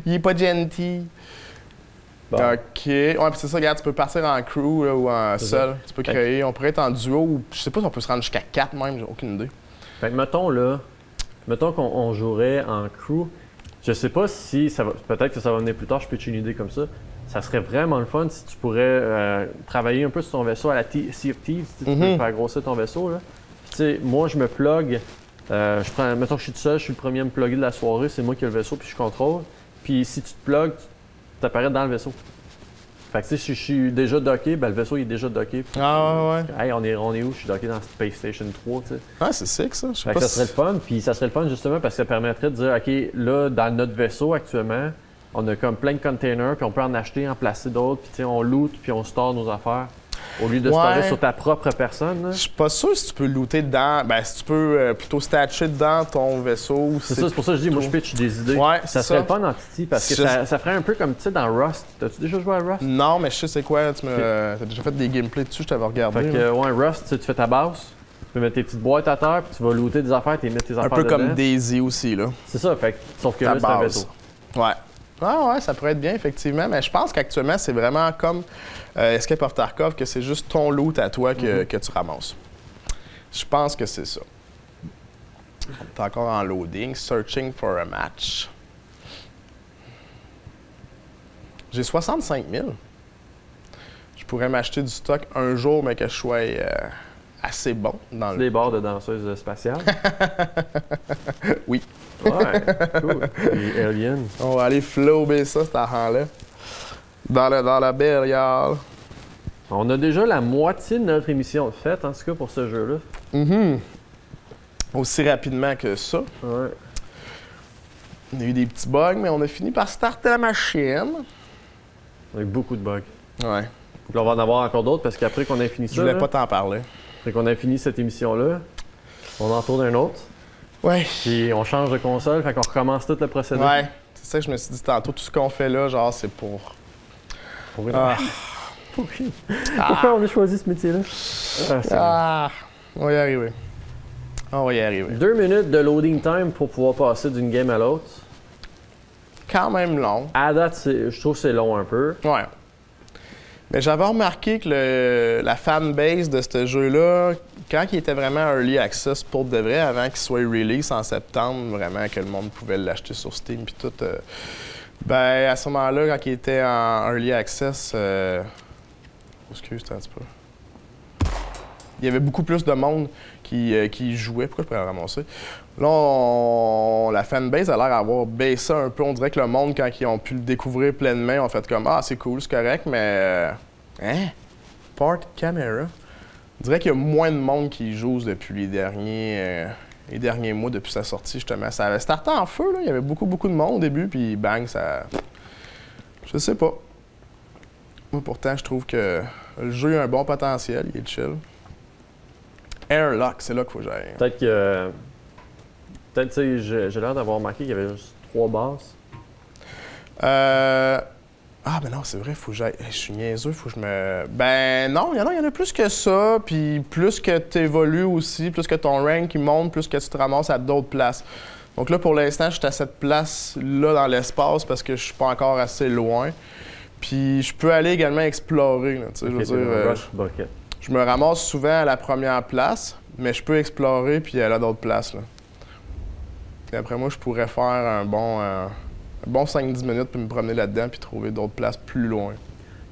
Speaker 2: Il est pas gentil. Bon. OK. Ouais, puis c'est ça, regarde, tu peux partir en crew là, ou en seul. Tu peux créer. On pourrait être en duo ou je sais pas si on peut se rendre jusqu'à 4 même, j'ai aucune idée.
Speaker 1: Fait que mettons qu'on jouerait en crew. Je sais pas si ça va. Peut-être que ça va venir plus tard, je peux te une idée comme ça. Ça serait vraiment le fun si tu pourrais travailler un peu sur ton vaisseau à la Sea of Thieves, si tu peux faire grossir ton vaisseau. Là. Tu sais, moi je me plug. Mettons que je suis tout seul, je suis le premier à me plugger de la soirée, c'est moi qui ai le vaisseau puis je contrôle. Puis si tu te plugs, tu apparais dans le vaisseau. Fait que si je suis déjà docké, ben le vaisseau il est déjà docké.
Speaker 2: Ah ouais.
Speaker 1: Hey, on est où? Je suis docké dans Space Station 3, tu sais.
Speaker 2: Ah, c'est sick ça.
Speaker 1: Fait que ça serait le fun, puis ça serait le fun justement parce que ça permettrait de dire, OK, là, dans notre vaisseau actuellement, on a comme plein de containers, puis on peut en acheter, en placer d'autres, puis tu sais, on loot, puis on store nos affaires. Au lieu de storer sur ta propre personne.
Speaker 2: Je suis pas sûr si tu peux looter dedans. Ben, si tu peux plutôt statcher dans ton vaisseau.
Speaker 1: C'est ça, c'est pour ça que je dis, moi je pitch des idées.
Speaker 2: Ouais,
Speaker 1: ça serait le fun en Titi parce que ça ferait un peu comme tu sais dans Rust. T'as-tu déjà joué à Rust?
Speaker 2: Non, mais je sais c'est quoi. T'as déjà fait des gameplays dessus, je t'avais regardé.
Speaker 1: Fait que, ouais, Rust, tu fais ta base, tu peux mettre tes petites boîtes à terre, puis tu vas looter des affaires, tu mettre tes affaires
Speaker 2: un peu
Speaker 1: dedans.
Speaker 2: comme Daisy aussi, là.
Speaker 1: C'est ça, fait que, sauf que là, c'est un vaisseau.
Speaker 2: Ouais. Ah ouais, ça pourrait être bien, effectivement. Mais je pense qu'actuellement, c'est vraiment comme Escape of Tarkov, que c'est juste ton loot à toi que tu ramasses. Je pense que c'est ça. On est encore en loading. Searching for a match. J'ai 65 000. Je pourrais m'acheter du stock un jour, mais que je sois assez bon dans le...
Speaker 1: Des barres de danseuses spatiales?
Speaker 2: Oui.
Speaker 1: Ouais, cool. Les aliens.
Speaker 2: On va aller flober ça, cet argent-là. Dans la bériale.
Speaker 1: On a déjà la moitié de notre émission faite, en tout cas, pour ce jeu-là.
Speaker 2: Aussi rapidement que ça.
Speaker 1: Ouais.
Speaker 2: On a eu des petits bugs, mais on a fini par starter la machine.
Speaker 1: Avec beaucoup de bugs.
Speaker 2: Ouais.
Speaker 1: Puis là, on va en avoir encore d'autres parce qu'après qu'on ait fini ça.
Speaker 2: Je voulais pas t'en parler.
Speaker 1: Après qu'on ait fini cette émission-là, on en tourne un autre.
Speaker 2: Ouais.
Speaker 1: Puis on change de console, fait qu'on recommence tout le procédé.
Speaker 2: Ouais. C'est ça que je me suis dit tantôt. Tout ce qu'on fait là, genre, c'est pour...
Speaker 1: Ah. Pourquoi on a choisi ce métier-là?
Speaker 2: On va y arriver. On va y arriver.
Speaker 1: 2 minutes de loading time pour pouvoir passer d'une game à l'autre.
Speaker 2: Quand même long.
Speaker 1: À date, je trouve que c'est long un peu.
Speaker 2: Ouais. Mais j'avais remarqué que la fanbase de ce jeu-là, quand il était vraiment early access pour de vrai, avant qu'il soit release en septembre, vraiment que le monde pouvait l'acheter sur Steam puis tout, ben à ce moment-là, quand il était en early access, excuse-moi un petit peu. Il y avait beaucoup plus de monde qui jouait. Pourquoi je pourrais le ramasser? Là, la fanbase a l'air d'avoir baissé un peu. On dirait que le monde, quand ils ont pu le découvrir pleinement, ont fait comme « Ah, c'est cool, c'est correct, mais... hein? Part camera? » On dirait qu'il y a moins de monde qui y joue depuis les derniers mois, depuis sa sortie, justement. Ça avait starté en feu, là. Il y avait beaucoup de monde au début, puis bang, ça... Je sais pas. Moi, pourtant, je trouve que le jeu a un bon potentiel, il est chill. Airlock, c'est là qu'il faut que j'aille.
Speaker 1: Peut-être que... Peut-être, tu sais, j'ai l'air d'avoir remarqué qu'il y avait juste 3 bases.
Speaker 2: Ah, ben non, c'est vrai, faut que j'aille. Je suis niaiseux, faut que je me. Ben non, il y en a plus que ça, puis plus que tu évolues aussi, plus que ton rank il monte, plus que tu te ramasses à d'autres places. Donc là, pour l'instant, je suis à cette place-là dans l'espace parce que je suis pas encore assez loin. Puis je peux aller également explorer, là, tu sais, je veux dire.
Speaker 1: Rush bucket.
Speaker 2: Je me ramasse souvent à la première place, mais je peux explorer puis aller à d'autres places, là. Et après moi, je pourrais faire un bon 5-10 minutes pour me promener là-dedans puis trouver d'autres places plus loin.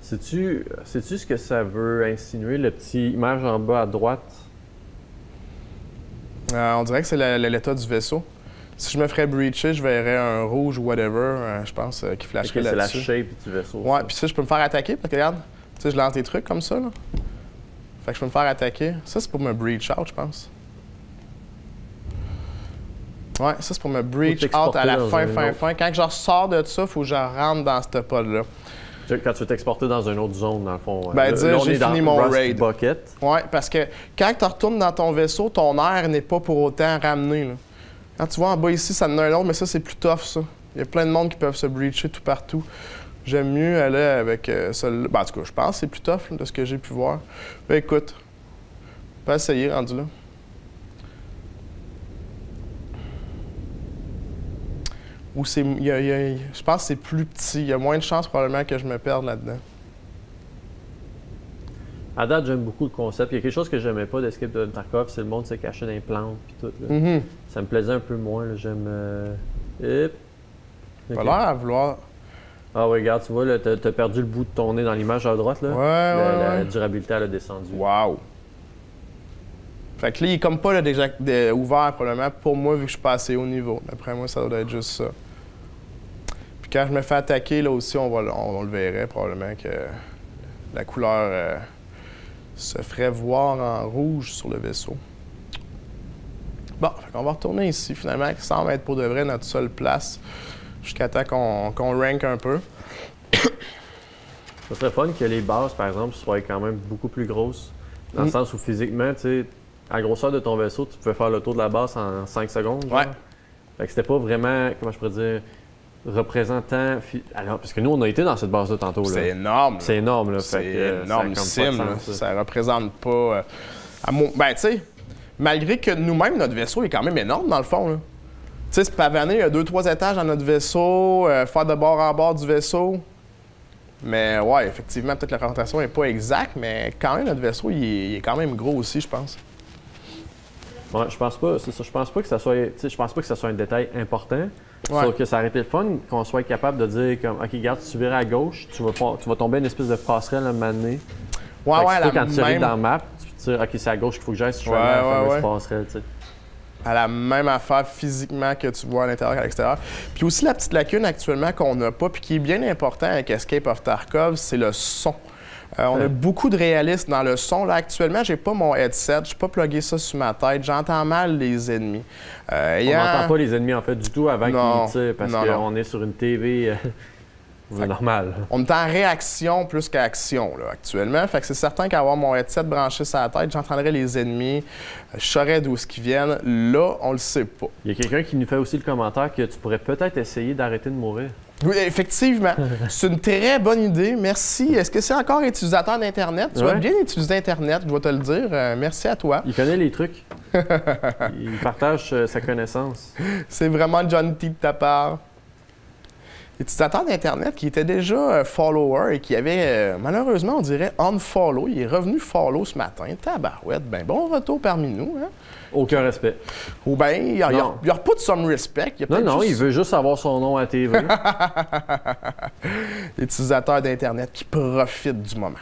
Speaker 1: Sais-tu ce que ça veut insinuer, le petit image en bas à droite?
Speaker 2: On dirait que c'est l'état du vaisseau. Si je me ferais breacher, je verrais un rouge ou whatever, je pense, qui flasherait là-dessus.
Speaker 1: C'est la shape du vaisseau.
Speaker 2: Ouais, puis ça, je peux me faire attaquer parce que regarde, tu sais, je lance des trucs comme ça, là. Fait que je peux me faire attaquer. Ça, c'est pour me breach out, je pense. Ouais, ça, c'est pour me breach out à la fin. Quand je ressors de ça, il faut que je rentre dans ce pod-là.
Speaker 1: Quand tu veux t'exporter dans une autre zone, dans le fond.
Speaker 2: Ben, dire, j'ai fini mon raid.
Speaker 1: Bucket.
Speaker 2: Ouais, parce que quand tu retournes dans ton vaisseau, ton air n'est pas pour autant ramené, là. Quand tu vois en bas ici, ça en a un autre, mais ça, c'est plus tough, ça. Il y a plein de monde qui peuvent se breacher tout partout. J'aime mieux aller avec celui-là. Ben, en tout cas, je pense que c'est plus tough là, de ce que j'ai pu voir. Ben, écoute, on peut essayer, rendu là. Ou c'est. Je pense que c'est plus petit. Il y a moins de chances probablement que je me perde là-dedans.
Speaker 1: À date, j'aime beaucoup le concept. Il y a quelque chose que j'aimais pas d'Escape de Tarkov, c'est le monde se cachait dans les plantes puis tout. Là. Ça me plaisait un peu moins. J'aime.
Speaker 2: Pas l'air à vouloir.
Speaker 1: Ah oui, regarde, tu vois, t'as perdu le bout de ton nez dans l'image à droite. Là. La durabilité, elle a descendu.
Speaker 2: Wow! Fait que là, il est comme pas là, déjà ouvert, probablement, pour moi, vu que je suis pas assez haut niveau. D'après moi, ça doit être juste ça. Puis quand je me fais attaquer, là aussi, on le verrait, probablement, que la couleur se ferait voir en rouge sur le vaisseau. Bon, on va retourner ici, finalement, qui semble être pour de vrai notre seule place, jusqu'à temps qu'on rank un peu.
Speaker 1: Ça serait fun que les bases, par exemple, soient quand même beaucoup plus grosses, dans le sens où physiquement, tu sais, à la grosseur de ton vaisseau, tu pouvais faire le tour de la base en 5 secondes. Genre.
Speaker 2: Ouais.
Speaker 1: Fait que c'était pas vraiment, comment je pourrais dire, représentant. Alors, parce que nous, on a été dans cette base-là tantôt.
Speaker 2: C'est énorme.
Speaker 1: C'est énorme, là.
Speaker 2: C'est énormissime, là. Ça représente pas. Ben, tu sais, malgré que nous-mêmes, notre vaisseau est quand même énorme, dans le fond, là. Tu sais, c'est pavané, il y a 2-3 étages dans notre vaisseau, faire de bord en bord du vaisseau. Mais ouais, effectivement, peut-être la représentation n'est pas exacte, mais quand même, notre vaisseau, il est quand même gros aussi, je pense.
Speaker 1: Ouais, je pense pas. C'est ça. Je pense pas que ça soit. Je pense pas que ça soit un détail important.
Speaker 2: Ouais.
Speaker 1: Sauf que ça aurait été le fun qu'on soit capable de dire comme OK, regarde, si tu virais à gauche, tu vas tomber une espèce de passerelle à un moment donné.
Speaker 2: Ouais, ouais,
Speaker 1: quand tu arrives dans la map, tu peux te dire OK, c'est à gauche qu'il faut que j'aille si je veux aller à la fameuse passerelle, tu sais.
Speaker 2: À la même affaire physiquement que tu vois à l'intérieur qu'à l'extérieur. Puis aussi, la petite lacune actuellement qu'on n'a pas, puis qui est bien important avec Escape of Tarkov, c'est le son. On a beaucoup de réalisme dans le son. Là, actuellement, j'ai pas mon headset, je n'ai pas plugué ça sur ma tête, j'entends mal les ennemis.
Speaker 1: On n'entend pas les ennemis en fait du tout avant qu'ils tirent parce qu'on est sur une TV. C'est normal.
Speaker 2: On est en réaction plus qu'action là, actuellement. Fait que c'est certain qu'avoir mon headset branché sur la tête, j'entendrais les ennemis, je saurais d'où ils viennent. Là, on le sait pas.
Speaker 1: Il y a quelqu'un qui nous fait aussi le commentaire que tu pourrais peut-être essayer d'arrêter de mourir.
Speaker 2: Oui, effectivement. C'est une très bonne idée. Merci. Est-ce que c'est encore utilisateur d'Internet? Tu vas bien utiliser Internet, je dois te le dire. Merci à toi.
Speaker 1: Il connaît les trucs. Il partage sa connaissance.
Speaker 2: C'est vraiment gentil de ta part. Utilisateur d'Internet qui était déjà follower et qui avait, malheureusement, on dirait unfollow. Il est revenu follow ce matin. Tabarouette, ben bon retour parmi nous. Hein?
Speaker 1: Aucun respect.
Speaker 2: Ou bien, il n'y a pas de some respect.
Speaker 1: Non, il veut juste avoir son nom à TV.
Speaker 2: Utilisateur d'Internet qui profite du moment.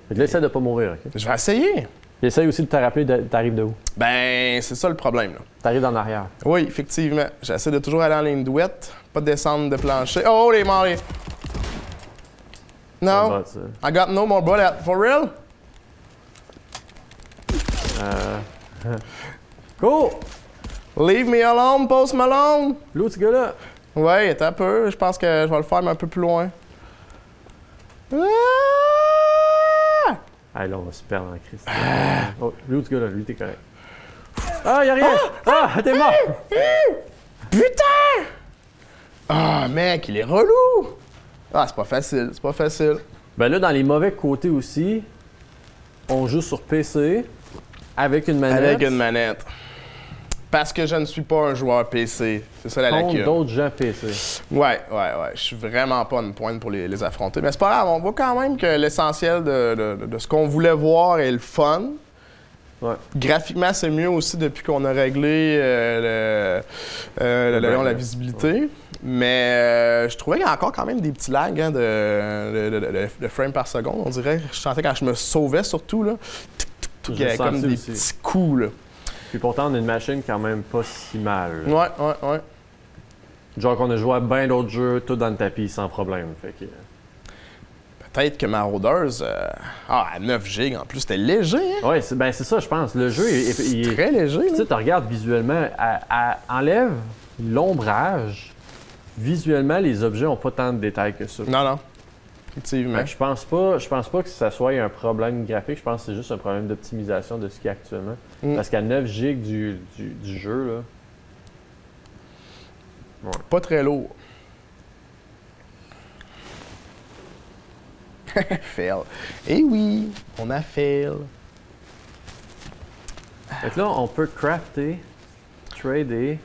Speaker 1: Fait que là, essaie de pas mourir, OK?
Speaker 2: Je vais essayer.
Speaker 1: Essaye aussi de te rappeler, t'arrives de où?
Speaker 2: Ben, c'est ça le problème, là.
Speaker 1: T'arrives en arrière.
Speaker 2: Oui, effectivement. J'essaie de toujours aller en ligne douette, pas de descendre de plancher. Oh, les morts! No, I got no more bullet. For real?
Speaker 1: Cool!
Speaker 2: Leave me alone, Post Malone!
Speaker 1: L'autre, ce gars-là?
Speaker 2: Ouais, attends un peu. Je pense que je vais le faire, mais un peu plus loin.
Speaker 1: Ah, là, on va se perdre en Christ. Oh, l'autre gars-là, lui, t'es correct. Ah, y'a rien! Ah, t'es mort!
Speaker 2: Putain! Ah, mec, il est relou! Ah, c'est pas facile, c'est pas facile.
Speaker 1: Ben là, dans les mauvais côtés aussi, on joue sur PC avec une manette.
Speaker 2: Avec une manette. Parce que je ne suis pas un joueur PC. C'est ça la lacune.
Speaker 1: Contre d'autres gens PC.
Speaker 2: Ouais. Je suis vraiment pas une pointe pour les affronter. Mais c'est pas grave, on voit quand même que l'essentiel de ce qu'on voulait voir est le fun.
Speaker 1: Ouais.
Speaker 2: Graphiquement, c'est mieux aussi depuis qu'on a réglé la visibilité. Ouais. Mais je trouvais qu'il y a encore quand même des petits lags hein, de frames par seconde. On dirait, je sentais quand je me sauvais surtout, là, il y avait comme des petits coups. Là.
Speaker 1: Puis pourtant, on a une machine quand même pas si mal.
Speaker 2: Ouais.
Speaker 1: Genre qu'on a joué à bien d'autres jeux, tout dans le tapis, sans problème. Fait que...
Speaker 2: Peut-être que Marauders, à 9 GB en plus, c'était léger. Hein?
Speaker 1: Oui, c'est ça, je pense. Le jeu il est
Speaker 2: très léger.
Speaker 1: Tu sais, tu regardes visuellement, enlève l'ombrage. Visuellement, les objets n'ont pas tant de détails que ça.
Speaker 2: Non. Effectivement.
Speaker 1: Je pense pas que ça soit un problème graphique. Je pense que c'est juste un problème d'optimisation de ce qu'il y a actuellement. Parce qu'à 9 GB du jeu, là... Ouais.
Speaker 2: Pas très lourd. Fail. Eh oui, on a fail.
Speaker 1: Fait que là, on peut crafter, trader.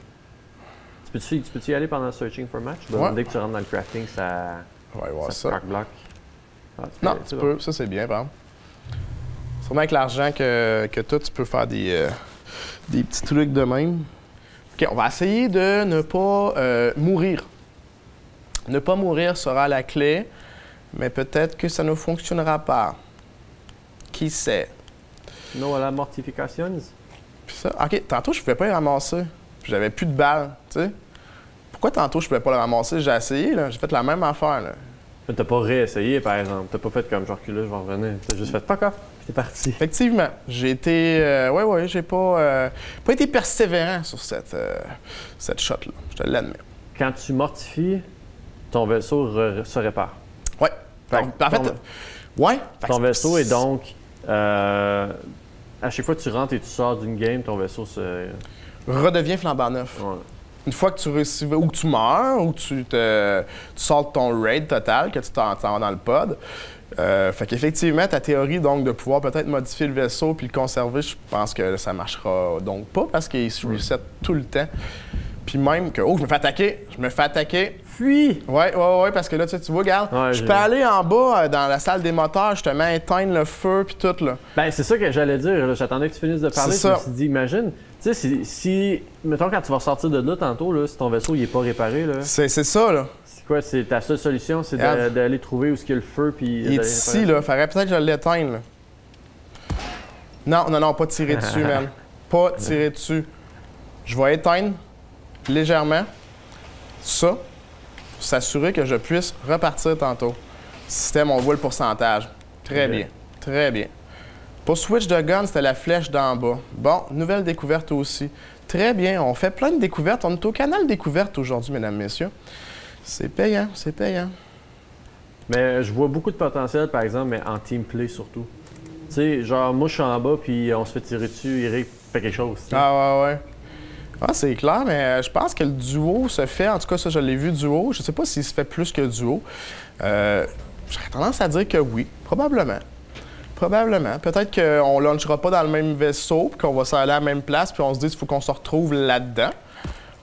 Speaker 1: Tu peux-tu y aller pendant Searching for Match? Dès que tu rentres dans le crafting, ça...
Speaker 2: On va y voir ça.
Speaker 1: Block.
Speaker 2: Non, tu peux. Ça, c'est bien, par exemple. Sûrement avec l'argent que toi, tu peux faire des petits trucs de même. OK, on va essayer de ne pas mourir. Ne pas mourir sera la clé, mais peut-être que ça ne fonctionnera pas. Qui sait?
Speaker 1: Non à la mortification.
Speaker 2: Puis ça, OK, tantôt, je ne pouvais pas y ramasser. Puis j'avais plus de balles, tu sais. Pourquoi tantôt, je ne pouvais pas le ramasser? J'ai essayé, là. J'ai fait la même affaire, là.
Speaker 1: T'as pas réessayé, par exemple. T'as pas fait comme je recule, je vais revenir. T'as juste fait fuck off, puis t'es parti.
Speaker 2: Effectivement. J'ai été... j'ai pas été persévérant sur cette shot-là. Je te l'admets.
Speaker 1: Quand tu mortifies, ton vaisseau se répare.
Speaker 2: Ouais. En fait, ouais.
Speaker 1: Ton vaisseau est donc... à chaque fois que tu rentres et tu sors d'une game, ton vaisseau se...
Speaker 2: redevient flambant neuf.
Speaker 1: Ouais.
Speaker 2: Une fois que tu réussis, ou que tu meurs, ou tu sors de ton raid total, que tu t'en vas dans le pod. Fait qu'effectivement, ta théorie donc de pouvoir peut-être modifier le vaisseau puis le conserver, je pense que ça marchera donc pas parce qu'il se reset tout le temps. Puis même que, je me fais attaquer.
Speaker 1: Fuis!
Speaker 2: Ouais, parce que là, tu vois, regarde, je peux aller en bas dans la salle des moteurs, justement, éteindre le feu puis tout, là.
Speaker 1: Ben, c'est ça que j'allais dire. J'attendais que tu finisses de parler. Je me suis dit, imagine, tu sais, si, mettons, quand tu vas sortir de là tantôt, là, si ton vaisseau il est pas réparé, là.
Speaker 2: C'est ça, là.
Speaker 1: C'est quoi? C'est ta seule solution, c'est d'aller trouver où est-ce qu'il y a le feu, puis...
Speaker 2: Il est ici, là. Faudrait peut-être que je l'éteigne, là. Non, pas tirer dessus, man. Pas tirer dessus. Je vais éteindre légèrement ça pour s'assurer que je puisse repartir tantôt. Système, on voit le pourcentage. Très bien. Très bien. Pour switch de gun, c'était la flèche d'en bas. Bon, nouvelle découverte aussi. Très bien. On fait plein de découvertes. On est au canal découverte aujourd'hui, mesdames, messieurs. C'est payant, c'est payant.
Speaker 1: Mais je vois beaucoup de potentiel, par exemple, mais en team play surtout. Tu sais, genre, moi, je suis en bas, puis on se fait tirer dessus, Eric fait quelque chose. T'sais.
Speaker 2: Ah ouais. Ah, c'est clair, mais je pense que le duo se fait, en tout cas, ça, je l'ai vu duo. Je sais pas s'il se fait plus que duo. J'aurais tendance à dire que oui, probablement. Probablement. Peut-être qu'on ne launchera pas dans le même vaisseau, puis qu'on va s'aller à la même place, puis on se dit qu'il faut qu'on se retrouve là-dedans.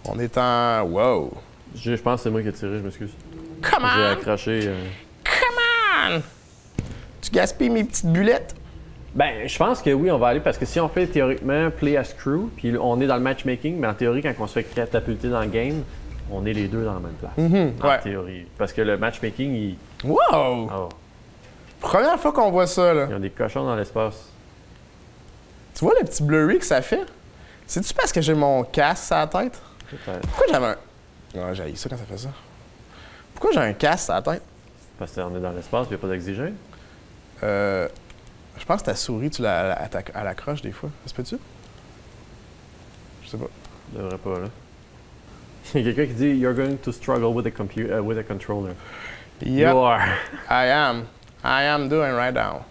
Speaker 2: On est en... Wow!
Speaker 1: Je pense que c'est moi qui ai tiré, je m'excuse.
Speaker 2: Come
Speaker 1: J'ai
Speaker 2: on!
Speaker 1: accroché.
Speaker 2: Come on! Tu gaspilles mes petites bulettes?
Speaker 1: Ben, je pense que oui, on va aller parce que si on fait théoriquement play as crew, puis on est dans le matchmaking, mais en théorie, quand on se fait catapulter dans le game, on est les deux dans la même place. En théorie. Parce que le matchmaking, il.
Speaker 2: Wow!
Speaker 1: Oh,
Speaker 2: Première fois qu'on voit ça, là.
Speaker 1: il y a des cochons dans l'espace.
Speaker 2: Tu vois le petit blurry que ça fait? C'est-tu parce que j'ai mon casque à la tête?
Speaker 1: Peut-être.
Speaker 2: Pourquoi j'avais un... Non, j'ai ça quand ça fait ça. Pourquoi j'ai un casque à la tête?
Speaker 1: Parce qu'on est dans l'espace, il n'y a pas d'oxygène.
Speaker 2: Je pense que ta souris, tu l'as à la croche des fois. Ça se peut-tu? Je sais pas.
Speaker 1: Je devrais pas, là. Il y a quelqu'un qui dit You're going to struggle with a controller.
Speaker 2: Yep,
Speaker 1: You are.
Speaker 2: I am doing right now.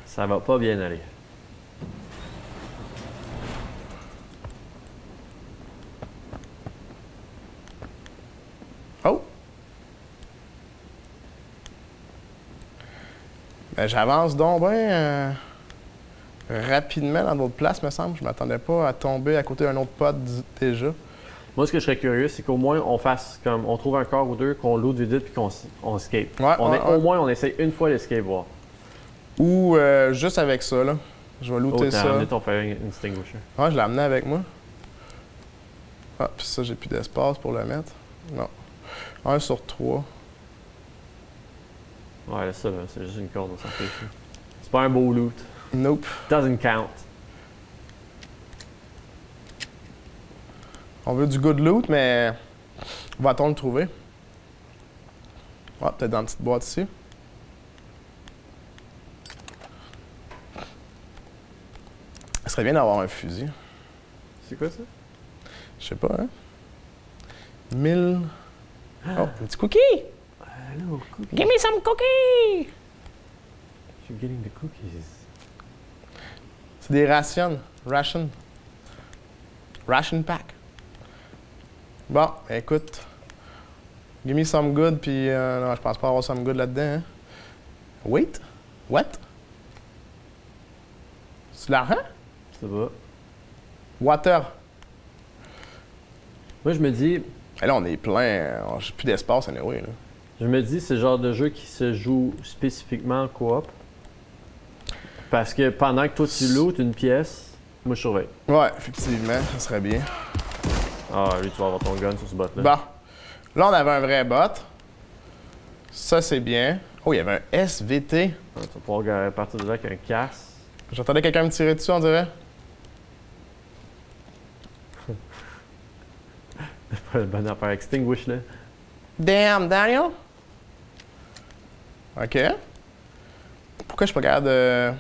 Speaker 1: Ça va pas bien aller.
Speaker 2: Oh! Ben, j'avance donc bien rapidement dans d'autres places, me semble. Je m'attendais pas à tomber à côté d'un autre pod déjà.
Speaker 1: Moi, ce que je serais curieux, c'est qu'au moins on fasse comme on trouve un corps ou deux, qu'on loot vite puis qu'on escape.
Speaker 2: Ouais,
Speaker 1: Au moins, on essaye une fois l'escape voir.
Speaker 2: Ou juste avec ça, là. Je vais looter
Speaker 1: T'as
Speaker 2: ça.
Speaker 1: ramené ton fire extinguisher.
Speaker 2: Ouais, je l'ai amené avec moi. Ah, puis ça, j'ai plus d'espace pour le mettre. Non. 1 sur 3.
Speaker 1: Ouais, là, ça, là, c'est juste une corde, on s'en fiche. C'est pas un beau loot.
Speaker 2: Nope.
Speaker 1: Doesn't count.
Speaker 2: On veut du good loot, mais va-t-on le trouver? Ouais, peut-être dans une petite boîte ici. Ce serait bien d'avoir un fusil.
Speaker 1: C'est quoi ça?
Speaker 2: Je sais pas, hein? 1000... Oh, un petit cookie!
Speaker 1: Hello, cookies.
Speaker 2: Give me some cookies!
Speaker 1: You're getting the cookies.
Speaker 2: C'est des rations. Ration. Ration pack. Bon, écoute. Give me some good, puis non, je pense pas avoir some good là-dedans. Hein? Wait? What? C'est de l'argent?
Speaker 1: Ça va.
Speaker 2: Water.
Speaker 1: Moi, je me dis,
Speaker 2: Et là, on est plein. J'ai plus d'espace, anyway, là.
Speaker 1: c'est le genre de jeu qui se joue spécifiquement en coop. Parce que pendant que toi tu lootes une pièce, moi je surveille.
Speaker 2: Ouais, effectivement, ça serait bien.
Speaker 1: Ah, lui, tu vas avoir ton gun sur ce bot-là.
Speaker 2: Bon. Là, on avait un vrai bot. Ça, c'est bien. Oh, il y avait un SVT.
Speaker 1: Tu vas pouvoir partir de là avec un casse.
Speaker 2: J'entendais quelqu'un me tirer dessus, on dirait.
Speaker 1: C'est pas une bonne affaire. Extinguish, là.
Speaker 2: Damn, Daniel. OK. Pourquoi je suis pas capable de...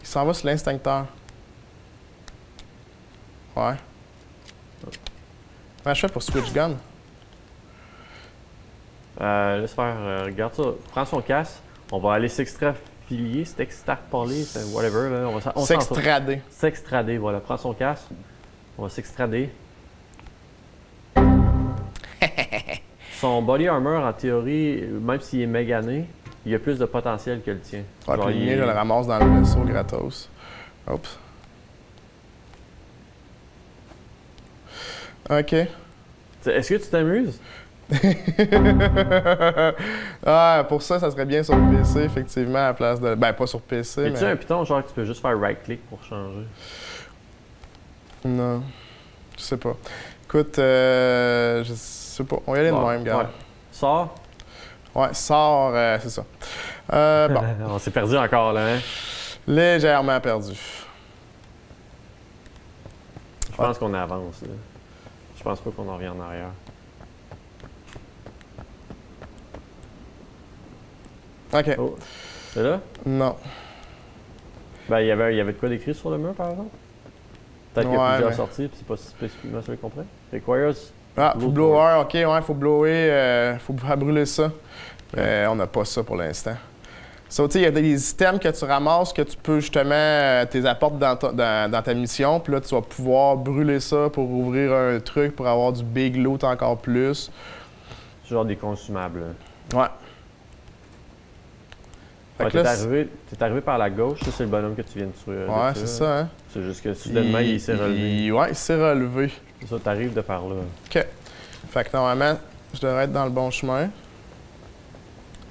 Speaker 2: Il s'en va sur l'instincteur. Ouais. Comment je fais pour switch gun?
Speaker 1: Laisse faire, regarde ça. Prends son casse. On va aller s'extrafiler, s'extrapoler, whatever. Là. On
Speaker 2: S'extrader.
Speaker 1: S'extrader, voilà. Prends son casse. On va s'extrader. Son body armor, en théorie, même s'il est mégané, il a plus de potentiel que le tien.
Speaker 2: Ouais,
Speaker 1: Genre,
Speaker 2: puis le
Speaker 1: il
Speaker 2: mien,
Speaker 1: est-
Speaker 2: je le ramasse dans le vaisseau gratos. Oups. OK.
Speaker 1: Est-ce que tu t'amuses?
Speaker 2: Ah, pour ça, ça serait bien sur le PC, effectivement, à la place de... Ben, pas sur PC,
Speaker 1: Es-tu
Speaker 2: mais...
Speaker 1: un piton, genre, que tu peux juste faire right-click pour changer?
Speaker 2: Non. Je sais pas. Écoute, je sais pas. On va y aller de même, gars.
Speaker 1: Ouais. Sors.
Speaker 2: Ouais, sort, c'est ça. Bon,
Speaker 1: On s'est perdu encore, là, hein?
Speaker 2: légèrement perdu.
Speaker 1: Je pense qu'on avance, là. Je pense pas qu'on en revient en arrière.
Speaker 2: OK.
Speaker 1: Oh. C'est là?
Speaker 2: Non.
Speaker 1: Ben, il y avait de quoi d'écrit sur le mur, par exemple? Peut-être qu'il y a
Speaker 2: Ouais,
Speaker 1: plusieurs
Speaker 2: mais-
Speaker 1: sorties, puis c'est pas spécifiquement celui qu'on prend. Requires
Speaker 2: Ah, faut blower, ok, ouais, faut blower, faut faire brûler ça. On n'a pas ça pour l'instant. Ça, tu sais, il y a des items que tu ramasses que tu peux justement, tes apportes dans ta mission, puis là, tu vas pouvoir brûler ça pour ouvrir un truc, pour avoir du big loot encore plus.
Speaker 1: Genre des consumables.
Speaker 2: Ouais.
Speaker 1: Ouais, t'es arrivé par la gauche, ça c'est le bonhomme que tu viens de tuer.
Speaker 2: Ouais, c'est ça, hein.
Speaker 1: C'est juste que soudainement, il s'est relevé.
Speaker 2: Ouais, il s'est relevé.
Speaker 1: C'est ça, t'arrives de par là.
Speaker 2: OK. Fait que normalement, je devrais être dans le bon chemin.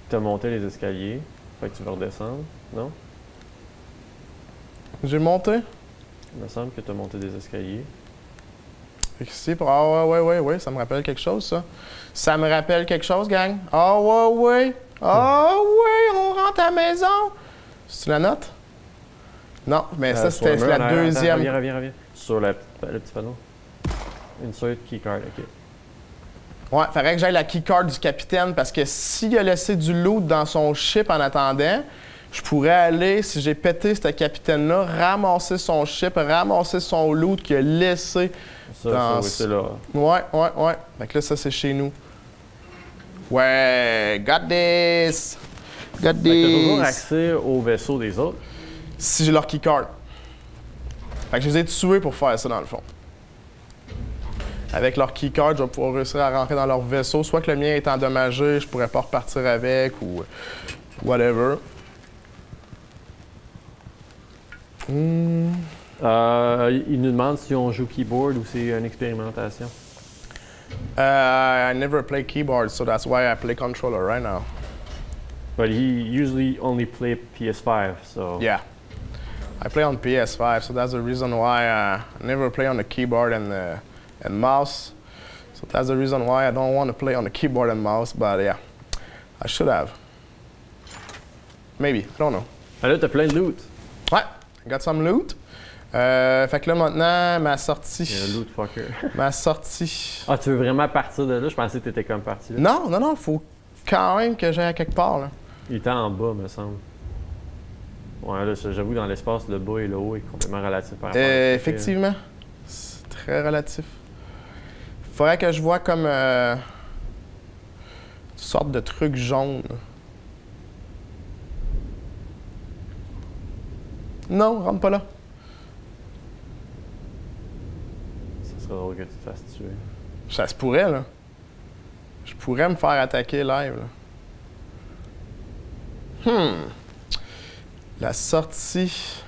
Speaker 1: T'as monté les escaliers. Fait que tu vas redescendre, non?
Speaker 2: J'ai monté.
Speaker 1: Il me semble que t'as monté des escaliers.
Speaker 2: Fait que ici, pour... Ah ouais, ça me rappelle quelque chose, ça. Ça me rappelle quelque chose, gang. Ah ouais. Ah ouais, on rentre à la maison. C'est la note? Non, mais ça, c'était la deuxième.
Speaker 1: Attends, reviens. Sur le petit panneau. Insert keycard, OK.
Speaker 2: Ouais, faudrait que j'aille la keycard du capitaine parce que s'il a laissé du loot dans son ship en attendant, je pourrais aller, si j'ai pété ce capitaine-là, ramasser son ship, ramasser son loot qu'il a laissé.
Speaker 1: Ça, oui, c'est là.
Speaker 2: Ouais. Fait que là, ça, c'est chez nous. Ouais, got this!
Speaker 1: Fait que t'as toujours accès au vaisseau des autres?
Speaker 2: Si j'ai leur keycard. Fait que je les ai tués pour faire ça, dans le fond. Avec leur keycard, je vais pouvoir réussir à rentrer dans leur vaisseau. Soit que le mien est endommagé, je pourrais pas repartir avec ou whatever.
Speaker 1: Il nous demande si on joue keyboard ou c'est une expérimentation.
Speaker 2: I never play keyboard, so that's why I play controller right now.
Speaker 1: But he usually only play PS5, so...
Speaker 2: Yeah. I play on PS5, so that's the reason why I never play on the keyboard and mouse. So that's the reason why I don't want to play on the keyboard and mouse, but yeah, I should have. Maybe, I don't know.
Speaker 1: Ah là, t'as plein de loot.
Speaker 2: Ouais, I got some loot. Fait que là, maintenant, ma sortie...
Speaker 1: Il y a un loot fucker.
Speaker 2: Ma sortie...
Speaker 1: Ah, tu veux vraiment partir de là? Je pensais que t'étais comme parti là.
Speaker 2: Non, faut quand même que j'aille à quelque part, là.
Speaker 1: Il était en bas, me semble. Ouais, là, j'avoue, dans l'espace, le bas et le haut est complètement relatif par rapport à
Speaker 2: effectivement. C'est très relatif. Faudrait que je vois comme une sorte de truc jaune. Non, rentre pas là.
Speaker 1: Ça serait drôle que tu te fasses tuer.
Speaker 2: Ça se pourrait, là. Je pourrais me faire attaquer live, là. La sortie.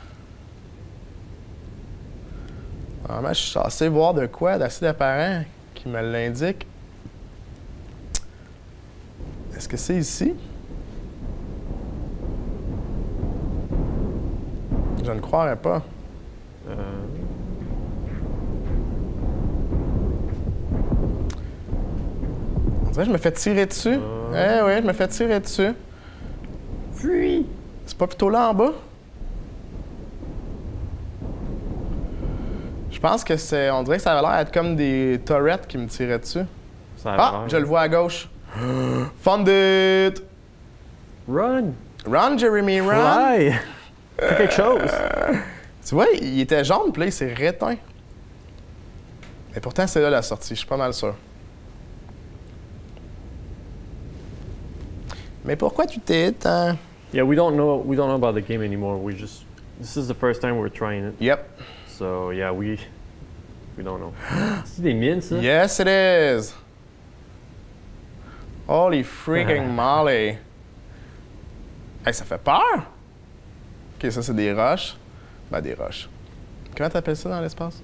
Speaker 2: Normalement, je suis censé voir de quoi d'assez apparent qui me l'indique. Est-ce que c'est ici? Je ne croirais pas. On dirait que je me fais tirer dessus. Eh oui, je me fais tirer dessus.
Speaker 1: Fuis!
Speaker 2: C'est pas plutôt là en bas? Je pense que c'est... On dirait que ça avait l'air d'être comme des turrets qui me tiraient dessus. Ah! Je le vois à gauche. Found it!
Speaker 1: Run!
Speaker 2: Run, Jeremy, run!
Speaker 1: Fly! Fais quelque chose!
Speaker 2: Tu vois, il était jaune, puis là, il s'est réteint. Mais pourtant, c'est là la sortie, je suis pas mal sûr. Mais pourquoi tu t'es éteint?
Speaker 1: Yeah, we don't know about the game anymore. This is the first time we're trying it.
Speaker 2: Yep.
Speaker 1: So yeah, we don't know. C'est des mines, ça?
Speaker 2: Yes, it is. Holy freaking moly. Hey, ça fait peur. Ok, ça c'est des roches. Ben, des roches. Comment t'appelles ça dans l'espace?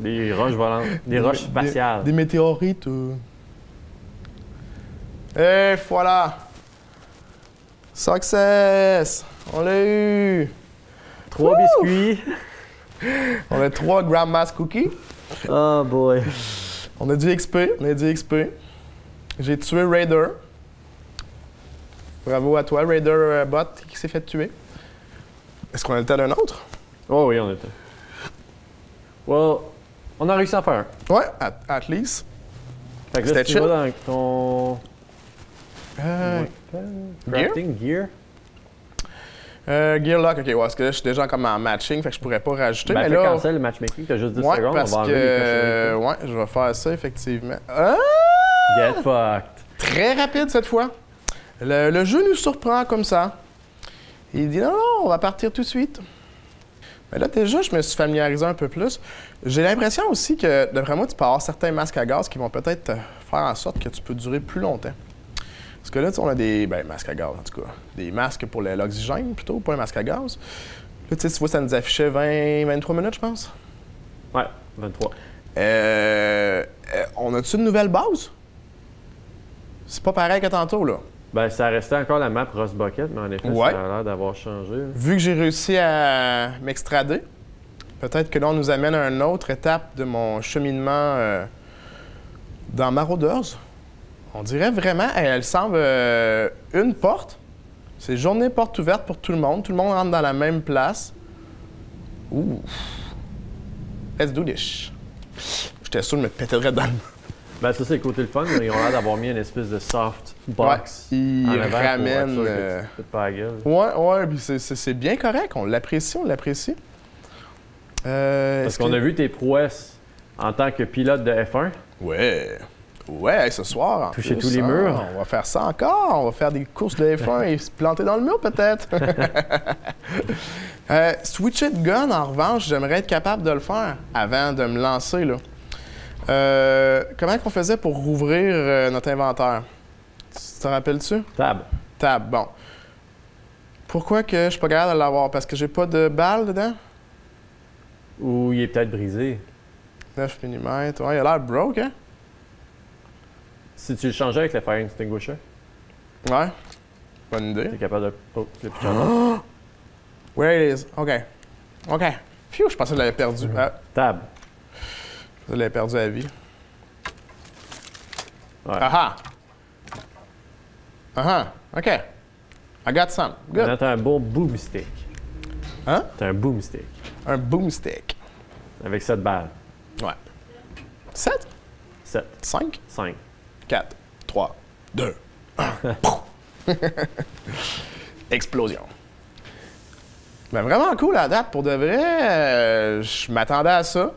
Speaker 1: Des roches volantes. Des roches spatiales.
Speaker 2: Des météorites. Et voilà. Success! On l'a eu!
Speaker 1: 3 biscuits.
Speaker 2: On a 3 Grandma's Cookies.
Speaker 1: Oh boy.
Speaker 2: On a du XP. J'ai tué Raider. Bravo à toi, Raider Bot, qui s'est fait tuer. Est-ce qu'on a le temps d'un autre?
Speaker 1: Oh oui, on était. Well, on a réussi à faire un.
Speaker 2: Ouais, at least.
Speaker 1: Fait que là, tu vas dans ton...
Speaker 2: Gear?
Speaker 1: Crafting gear?
Speaker 2: Gearlock, ok, ouais, parce que là, je suis déjà comme en matching, fait que je pourrais pas rajouter.
Speaker 1: Ben,
Speaker 2: mais
Speaker 1: fais
Speaker 2: là,
Speaker 1: cancel le matchmaking, t'as juste 10
Speaker 2: ouais,
Speaker 1: secondes,
Speaker 2: parce
Speaker 1: on va enlever les cochonneries.
Speaker 2: ouais, je vais faire ça, effectivement. Ah!
Speaker 1: Get fucked.
Speaker 2: Très rapide cette fois. Le jeu nous surprend comme ça. Il dit non, non, on va partir tout de suite. Mais là, déjà, je me suis familiarisé un peu plus. J'ai l'impression aussi que, d'après moi, tu peux avoir certains masques à gaz qui vont peut-être faire en sorte que tu peux durer plus longtemps. Parce que là, tu sais, on a des masques à gaz, en tout cas. Des masques pour l'oxygène, plutôt, pas un masque à gaz. Là, tu sais, tu vois, ça nous affichait 23 minutes, je pense.
Speaker 1: Ouais, 23.
Speaker 2: On a-tu une nouvelle base? C'est pas pareil que tantôt, là.
Speaker 1: Ben, ça restait encore la map Rust Bucket, mais en effet,
Speaker 2: Ouais.
Speaker 1: ça a l'air d'avoir changé. Là.
Speaker 2: Vu que j'ai réussi à m'extrader, peut-être que là, on nous amène à une autre étape de mon cheminement dans Marauders. On dirait vraiment, elle semble une porte. C'est journée porte ouverte pour tout le monde. Tout le monde rentre dans la même place. Ouh. Let's do this. J'étais sûr de me péter dans le...
Speaker 1: Ben, ça, c'est le côté le fun. Ils ont l'air d'avoir mis une espèce de soft box.
Speaker 2: Ouais, ils
Speaker 1: en avant pour
Speaker 2: ramènent,
Speaker 1: être sûr que tu te pètes pas la gueule.
Speaker 2: Ouais, puis c'est bien correct. On l'apprécie, on l'apprécie.
Speaker 1: Parce qu'on a vu tes prouesses en tant que pilote de F1.
Speaker 2: Ouais. Ouais, ce soir, en
Speaker 1: Toucher
Speaker 2: plus,
Speaker 1: tous les murs.
Speaker 2: On va faire ça encore. On va faire des courses de F1 et se planter dans le mur, peut-être. Switcher de gun, en revanche, j'aimerais être capable de le faire avant de me lancer, là. Comment on faisait pour rouvrir notre inventaire? Tu te rappelles-tu?
Speaker 1: Tab.
Speaker 2: Tab, bon. Pourquoi que je suis pas capable de l'avoir? Parce que j'ai pas de balles dedans?
Speaker 1: Ou il est peut-être brisé.
Speaker 2: 9 mm. Ouais, il a l'air broke, hein?
Speaker 1: Si tu le changeais avec le Fire Extinguisher,
Speaker 2: Ouais. Bonne idée.
Speaker 1: t'es capable de... Oh, c'est plus changeant.
Speaker 2: Where it is? OK. OK. Phew, je pensais que je l'avais perdu. Ah,
Speaker 1: Tab.
Speaker 2: je l'avais perdu à vie.
Speaker 1: Ouais.
Speaker 2: Aha! Aha! OK. I got some. Good.
Speaker 1: Maintenant, t'as un bon boomstick.
Speaker 2: Hein?
Speaker 1: T'as un boomstick.
Speaker 2: Un boomstick.
Speaker 1: Avec 7 balles.
Speaker 2: Ouais. 7?
Speaker 1: 7.
Speaker 2: 5?
Speaker 1: 5.
Speaker 2: 4, 3, 2, 1. Explosion. Ben vraiment cool la date. Pour de vrai, je m'attendais à ça.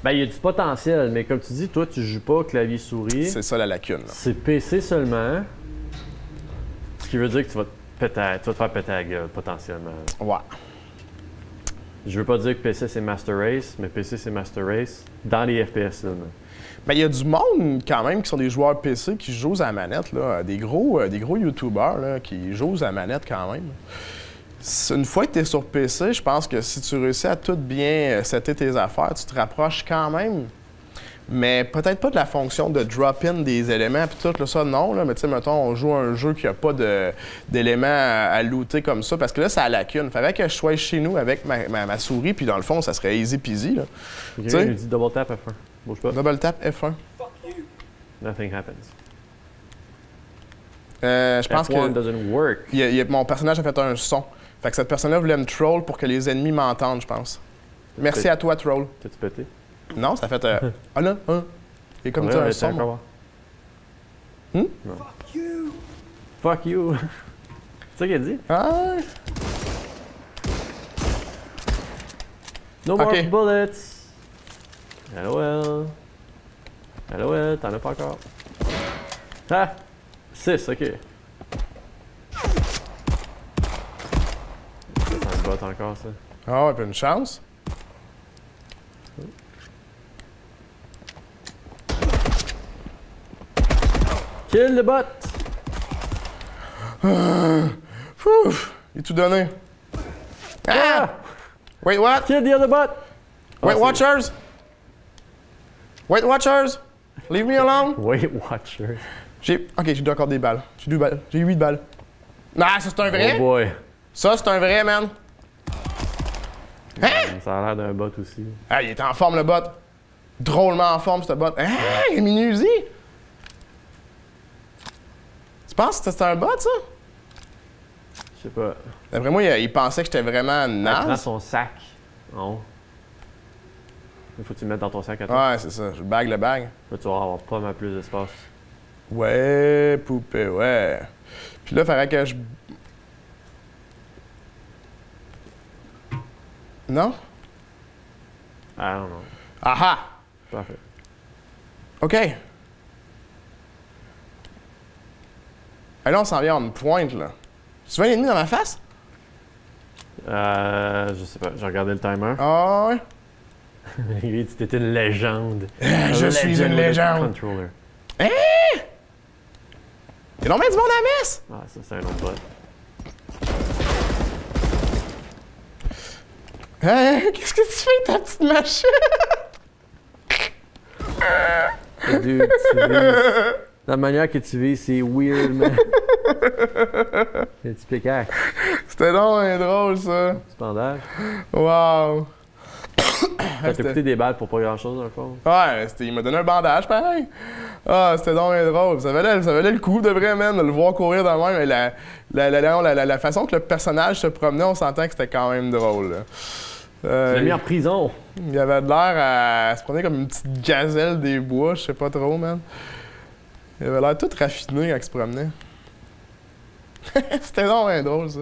Speaker 1: Ben, il y a du potentiel, mais comme tu dis, toi, tu joues pas clavier-souris.
Speaker 2: C'est ça la lacune. Là.
Speaker 1: C'est PC seulement. Ce qui veut dire que tu vas te faire péter la gueule, potentiellement.
Speaker 2: Ouais.
Speaker 1: Je veux pas dire que PC c'est Master Race, mais PC c'est Master Race dans les FPS seulement.
Speaker 2: Ben, il y a du monde, quand même, qui sont des joueurs PC qui jouent à la manette, là. Des gros YouTubers, là, qui jouent à la manette, quand même. Une fois que tu es sur PC, je pense que si tu réussis à tout bien setter tes affaires, tu te rapproches quand même. Mais peut-être pas de la fonction de drop-in des éléments, puis tout, là, ça, non. Là, mais tu sais, mettons, on joue un jeu qui a pas d'éléments à looter comme ça, parce que là, ça a lacune. Fallait que je sois chez nous avec ma souris, puis dans le fond, ça serait easy peasy, là.
Speaker 1: Il
Speaker 2: Tu sais?
Speaker 1: nous dit double tap F1. Bouge pas.
Speaker 2: Double tap F1.
Speaker 1: Nothing happens.
Speaker 2: Je pense
Speaker 1: F1
Speaker 2: que
Speaker 1: doesn't work.
Speaker 2: mon personnage a fait un son. Fait que cette personne-là voulait me troll pour que les ennemis m'entendent, je pense. Merci
Speaker 1: C'est-
Speaker 2: à toi, troll.
Speaker 1: T'as-tu pété?
Speaker 2: Non, ça a fait... Ah là, il est comme
Speaker 1: Ouais,
Speaker 2: ça, un
Speaker 1: ouais,
Speaker 2: son.
Speaker 1: encore voir.
Speaker 2: Hmm?
Speaker 1: Non. Fuck you! C'est ça qu'il a dit?
Speaker 2: Ah,
Speaker 1: No more
Speaker 2: Ok.
Speaker 1: bullets! LOL. LOL, t'en as pas encore. Ah! 6, ok. Ça me botte encore, ça.
Speaker 2: ah ouais, puis une chance.
Speaker 1: Kill the bot!
Speaker 2: Pouf! Il est tout donné. Ah! Wait, what?
Speaker 1: Kill the other bot!
Speaker 2: Wait,
Speaker 1: c'est-
Speaker 2: Watchers! Wait, Watchers! Leave me alone!
Speaker 1: Wait, Watcher.
Speaker 2: Ok, j'ai encore des balles. J'ai 2 balles. J'ai 8 balles. Ah, ça c'est un vrai?
Speaker 1: Oh boy.
Speaker 2: Ça c'est un vrai, man. Hein?
Speaker 1: Ça a l'air d'un bot aussi.
Speaker 2: Ah, il est en forme, le bot. Drôlement en forme, ce bot. Ah, il est minusi. Tu penses que c'était un bot, ça?
Speaker 1: Je sais pas.
Speaker 2: D'après moi, il pensait que j'étais vraiment
Speaker 1: Elle prend
Speaker 2: naze.
Speaker 1: son sac. Non. Il faut que tu le mettes dans ton sac à toi.
Speaker 2: Ouais, c'est ça. Je bague le bag.
Speaker 1: Là, tu vas avoir pas mal plus d'espace.
Speaker 2: Ouais, poupée, ouais. Puis là, il faudrait que je... Non?
Speaker 1: Ah non.
Speaker 2: Aha!
Speaker 1: Parfait.
Speaker 2: OK. Et là, on s'en vient en pointe, là. Tu veux un ennemi dans ma face?
Speaker 1: Je sais pas, j'ai regardé le timer.
Speaker 2: Ah ouais?
Speaker 1: Lui, tu étais une légende.
Speaker 2: Je suis une légende.
Speaker 1: Controller.
Speaker 2: Hein? Y'a donc bien du monde à la messe!
Speaker 1: Ah, ça, c'est un autre bot.
Speaker 2: Hein? Qu'est-ce que tu fais, ta petite machine?
Speaker 1: Dude, tu vises. La manière que tu vis, c'est weird, man. Un petit piquac.
Speaker 2: C'était donc bien drôle, ça.
Speaker 1: Petit bandage.
Speaker 2: Wow.
Speaker 1: T'as coûté des balles pour pas grand-chose, dans le fond.
Speaker 2: Ouais, il m'a donné un bandage, pareil. Ah, c'était donc bien drôle. Ça valait le coup, de vrai, man, de le voir courir dans le même. Mais la façon que le personnage se promenait, on s'entend que c'était quand même drôle, là.
Speaker 1: Tu l'as mis en prison.
Speaker 2: Il avait de l'air à se promener comme une petite gazelle des bois, je sais pas trop, man. Il avait l'air tout raffiné quand il se promenait. C'était donc bien drôle, ça.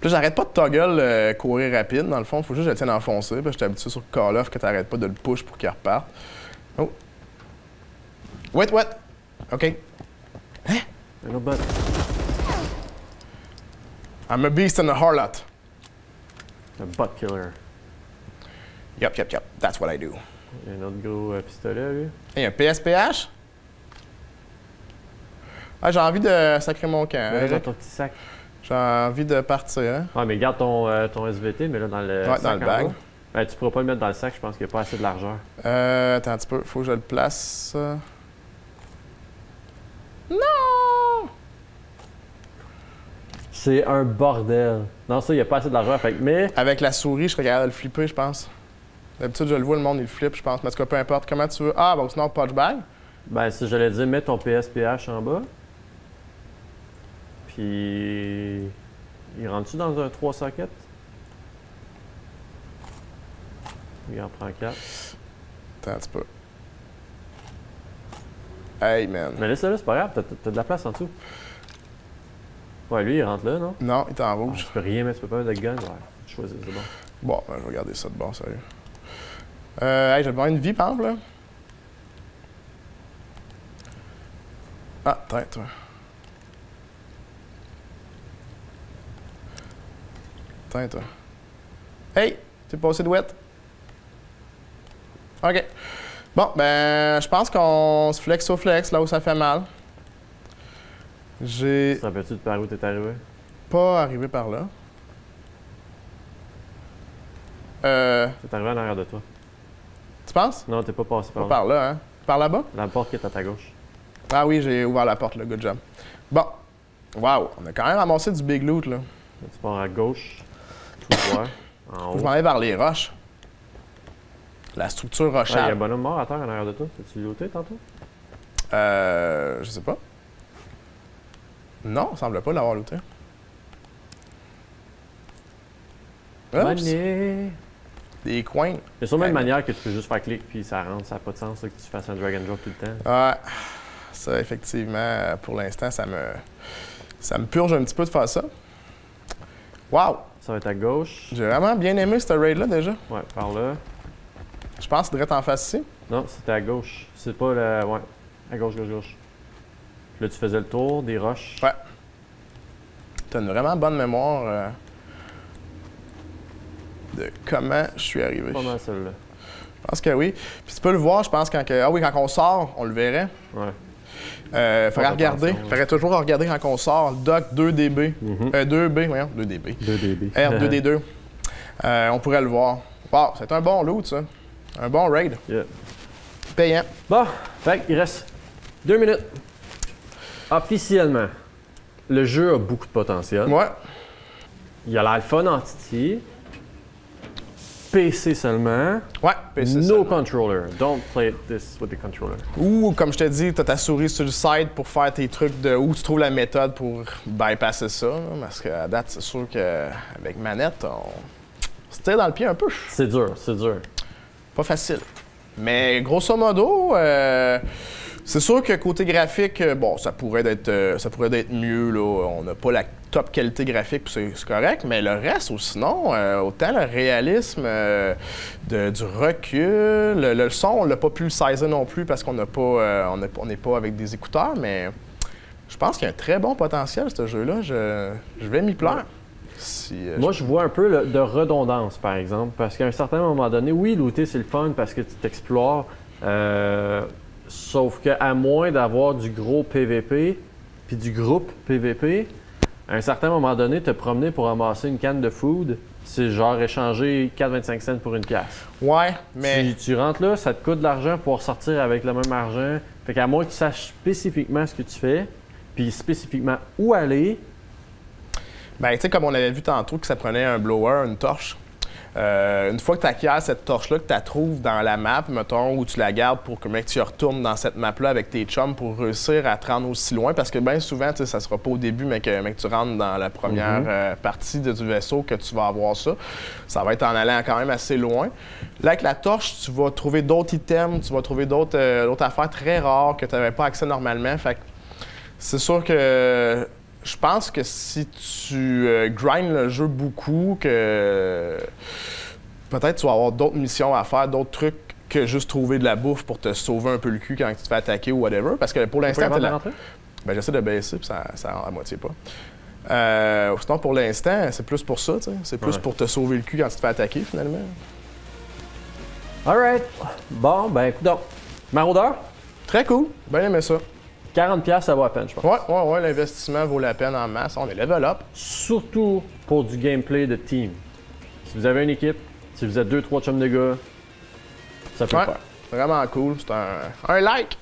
Speaker 2: Puis là, j'arrête pas de toggle courir rapide, dans le fond. Faut juste que je le tienne enfoncé. Puis j'étais habitué sur Call of que t'arrêtes pas de le push pour qu'il reparte. Oh. Wait. OK. Hein?
Speaker 1: Un autre bot.
Speaker 2: I'm a beast and a harlot.
Speaker 1: Un bot killer.
Speaker 2: Yup. That's what I do.
Speaker 1: Il y a un autre gros pistolet, lui.
Speaker 2: Hey, un PSPH? Ah, j'ai envie de sacrer mon camp.
Speaker 1: Mets-le dans
Speaker 2: Eric.
Speaker 1: ton petit sac.
Speaker 2: J'ai envie de partir, hein?
Speaker 1: Ouais, mais garde ton SVT, mais là, dans le
Speaker 2: Ouais,
Speaker 1: sac
Speaker 2: dans le
Speaker 1: en
Speaker 2: bag.
Speaker 1: bas. Ben, tu pourras pas le mettre dans le sac, je pense qu'il n'y a pas assez de largeur.
Speaker 2: Attends un petit peu. Faut que je le place. Non!
Speaker 1: C'est un bordel. Non, ça, il n'y a pas assez de largeur. Fait que, mais
Speaker 2: Avec la souris, je serais capable de le flipper, je pense. D'habitude, je le vois, le monde, il le flippe, je pense. Mais en tout cas, peu importe. Comment tu veux. Ah, bon, sinon, punch bag.
Speaker 1: ben, si j'allais dire, mets ton PSPH en bas. Puis. Il rentre-tu dans un 3 sockets? Il en prend 4.
Speaker 2: Attends un petit peu. Hey, man.
Speaker 1: Mais laisse-le, c'est pas grave, t'as de la place en dessous. Ouais, lui, il rentre là, non?
Speaker 2: Non, il est en
Speaker 1: Ah,
Speaker 2: rouge.
Speaker 1: tu peux rien mettre, tu peux pas mettre de gun. Ouais, tu choisis, c'est bon.
Speaker 2: Bon, ben, je vais regarder ça de bon, sérieux. Hey, j'ai besoin d'une vie, par exemple, là. Ah, attends, toi. Attends, toi. Hey, t'es passé de wet? OK. Bon, ben, je pense qu'on se flex au flex, là où ça fait mal. J'ai
Speaker 1: Tu te rappelles-tu de par où t'es arrivé?
Speaker 2: pas arrivé par là.
Speaker 1: T'es arrivé en arrière de toi.
Speaker 2: Tu penses?
Speaker 1: Non, t'es pas passé
Speaker 2: Pas
Speaker 1: par là.
Speaker 2: par là, hein? Par là-bas?
Speaker 1: La porte qui est à ta gauche.
Speaker 2: Ah oui, j'ai ouvert la porte, là. Good job. Bon. Wow, on a quand même ramassé du big loot, là.
Speaker 1: Là, tu pars à gauche, tout droit, en
Speaker 2: Faut
Speaker 1: haut.
Speaker 2: que je m'en aille vers les roches. La structure
Speaker 1: Ah, il y a un
Speaker 2: rochable.
Speaker 1: bonhomme mort à terre en arrière de toi. T'as-tu looté tantôt?
Speaker 2: Je sais pas. Non, il semble pas l'avoir looté. Oups,
Speaker 1: Money!
Speaker 2: des coins.
Speaker 1: Il y a sûrement une
Speaker 2: Ouais.
Speaker 1: manière que tu peux juste faire clic puis ça rentre. Ça n'a pas de sens là, que tu fasses un drag and drop tout le temps.
Speaker 2: Ouais, ça, effectivement, pour l'instant, ça me purge un petit peu de faire ça. Wow!
Speaker 1: Ça va être à gauche.
Speaker 2: J'ai vraiment bien aimé ce raid-là, déjà.
Speaker 1: Ouais, par là.
Speaker 2: Je pense qu'il devrait être en face ici.
Speaker 1: Non, c'était à gauche. C'est pas la. Ouais. À gauche. Là, tu faisais le tour des roches.
Speaker 2: Ouais. T'as une vraiment bonne mémoire de comment je suis arrivé.
Speaker 1: Pas mal celle-là.
Speaker 2: Je pense que oui. Puis tu peux le voir, je pense, ah oui, quand on sort, on le verrait.
Speaker 1: Ouais.
Speaker 2: Faudrait
Speaker 1: Faire
Speaker 2: regarder.
Speaker 1: attention, ouais.
Speaker 2: Faudrait toujours regarder quand on sort. Doc 2DB.
Speaker 1: Mhm.
Speaker 2: 2B, voyons, 2DB.
Speaker 1: 2 dB.
Speaker 2: R2D2. On pourrait le voir. Wow, c'est un bon loot, ça. Un bon raid.
Speaker 1: Yeah.
Speaker 2: Payant.
Speaker 1: Bon, fait qu'il reste 2 minutes. Officiellement, le jeu a beaucoup de potentiel.
Speaker 2: Ouais.
Speaker 1: Il y a l'Alpha Entity. PC seulement.
Speaker 2: Ouais, PC
Speaker 1: No
Speaker 2: seulement.
Speaker 1: controller. Don't play this with the controller.
Speaker 2: Ou, comme je te dis, t'as ta souris sur le side pour faire tes trucs de où tu trouves la méthode pour bypasser ça. Là, parce qu'à date, c'est sûr qu'avec manette, on se tire dans le pied un peu.
Speaker 1: C'est dur, c'est dur.
Speaker 2: Pas facile. Mais grosso modo, C'est sûr que côté graphique, bon, ça pourrait être mieux, là. On n'a pas la top qualité graphique, puis c'est correct, mais le reste, ou sinon, autant le réalisme du recul, le son, on l'a pas pu le saisir non plus parce qu'on n'a pas, on n'est pas avec des écouteurs, mais je pense qu'il y a un très bon potentiel, ce jeu-là. Je vais m'y plaire.
Speaker 1: Moi, je vois un peu de redondance, par exemple, parce qu'à un certain moment donné, oui, looter, c'est le fun parce que tu t'explores, sauf qu'à moins d'avoir du gros PVP puis du groupe PVP, à un certain moment donné, te promener pour ramasser une canne de food, c'est genre échanger 4,25 cents pour une pièce.
Speaker 2: Ouais, mais...
Speaker 1: Tu rentres là, ça te coûte de l'argent pour sortir avec le même argent. Fait qu'à moins que tu saches spécifiquement ce que tu fais, puis spécifiquement où aller.
Speaker 2: Ben, tu sais, comme on avait vu tantôt que ça prenait un blower, une torche. Une fois que tu acquiers cette torche-là, que tu la trouves dans la map, mettons, où tu la gardes pour que tu retournes dans cette map-là avec tes chums pour réussir à te rendre aussi loin. Parce que bien souvent, tu sais, ça sera pas au début, mais que tu rentres dans la première partie du vaisseau que tu vas avoir ça. Ça va être en allant quand même assez loin. Là, avec la torche, tu vas trouver d'autres items, tu vas trouver d'autres affaires très rares que tu n'avais pas accès normalement. Fait que c'est sûr que... Je pense que si tu grindes le jeu beaucoup, que peut-être tu vas avoir d'autres missions à faire, d'autres trucs que juste trouver de la bouffe pour te sauver un peu le cul quand tu te fais attaquer ou whatever. Parce que pour l'instant, ben, j'essaie de baisser puis ça rend à moitié pas. Sinon, pour l'instant, c'est plus pour ça. C'est plus pour te sauver le cul quand tu te fais attaquer, finalement.
Speaker 1: Alright. Bon, ben écoute donc. Maraudeur?
Speaker 2: Très cool. Bien aimé ça.
Speaker 1: 40$, ça vaut la peine, je pense.
Speaker 2: Ouais, l'investissement vaut la peine en masse. On est level up.
Speaker 1: Surtout pour du gameplay de team. Si vous avez une équipe, si vous êtes 2-3 chums de gars, ça peut le faire.
Speaker 2: Vraiment cool. C'est un like.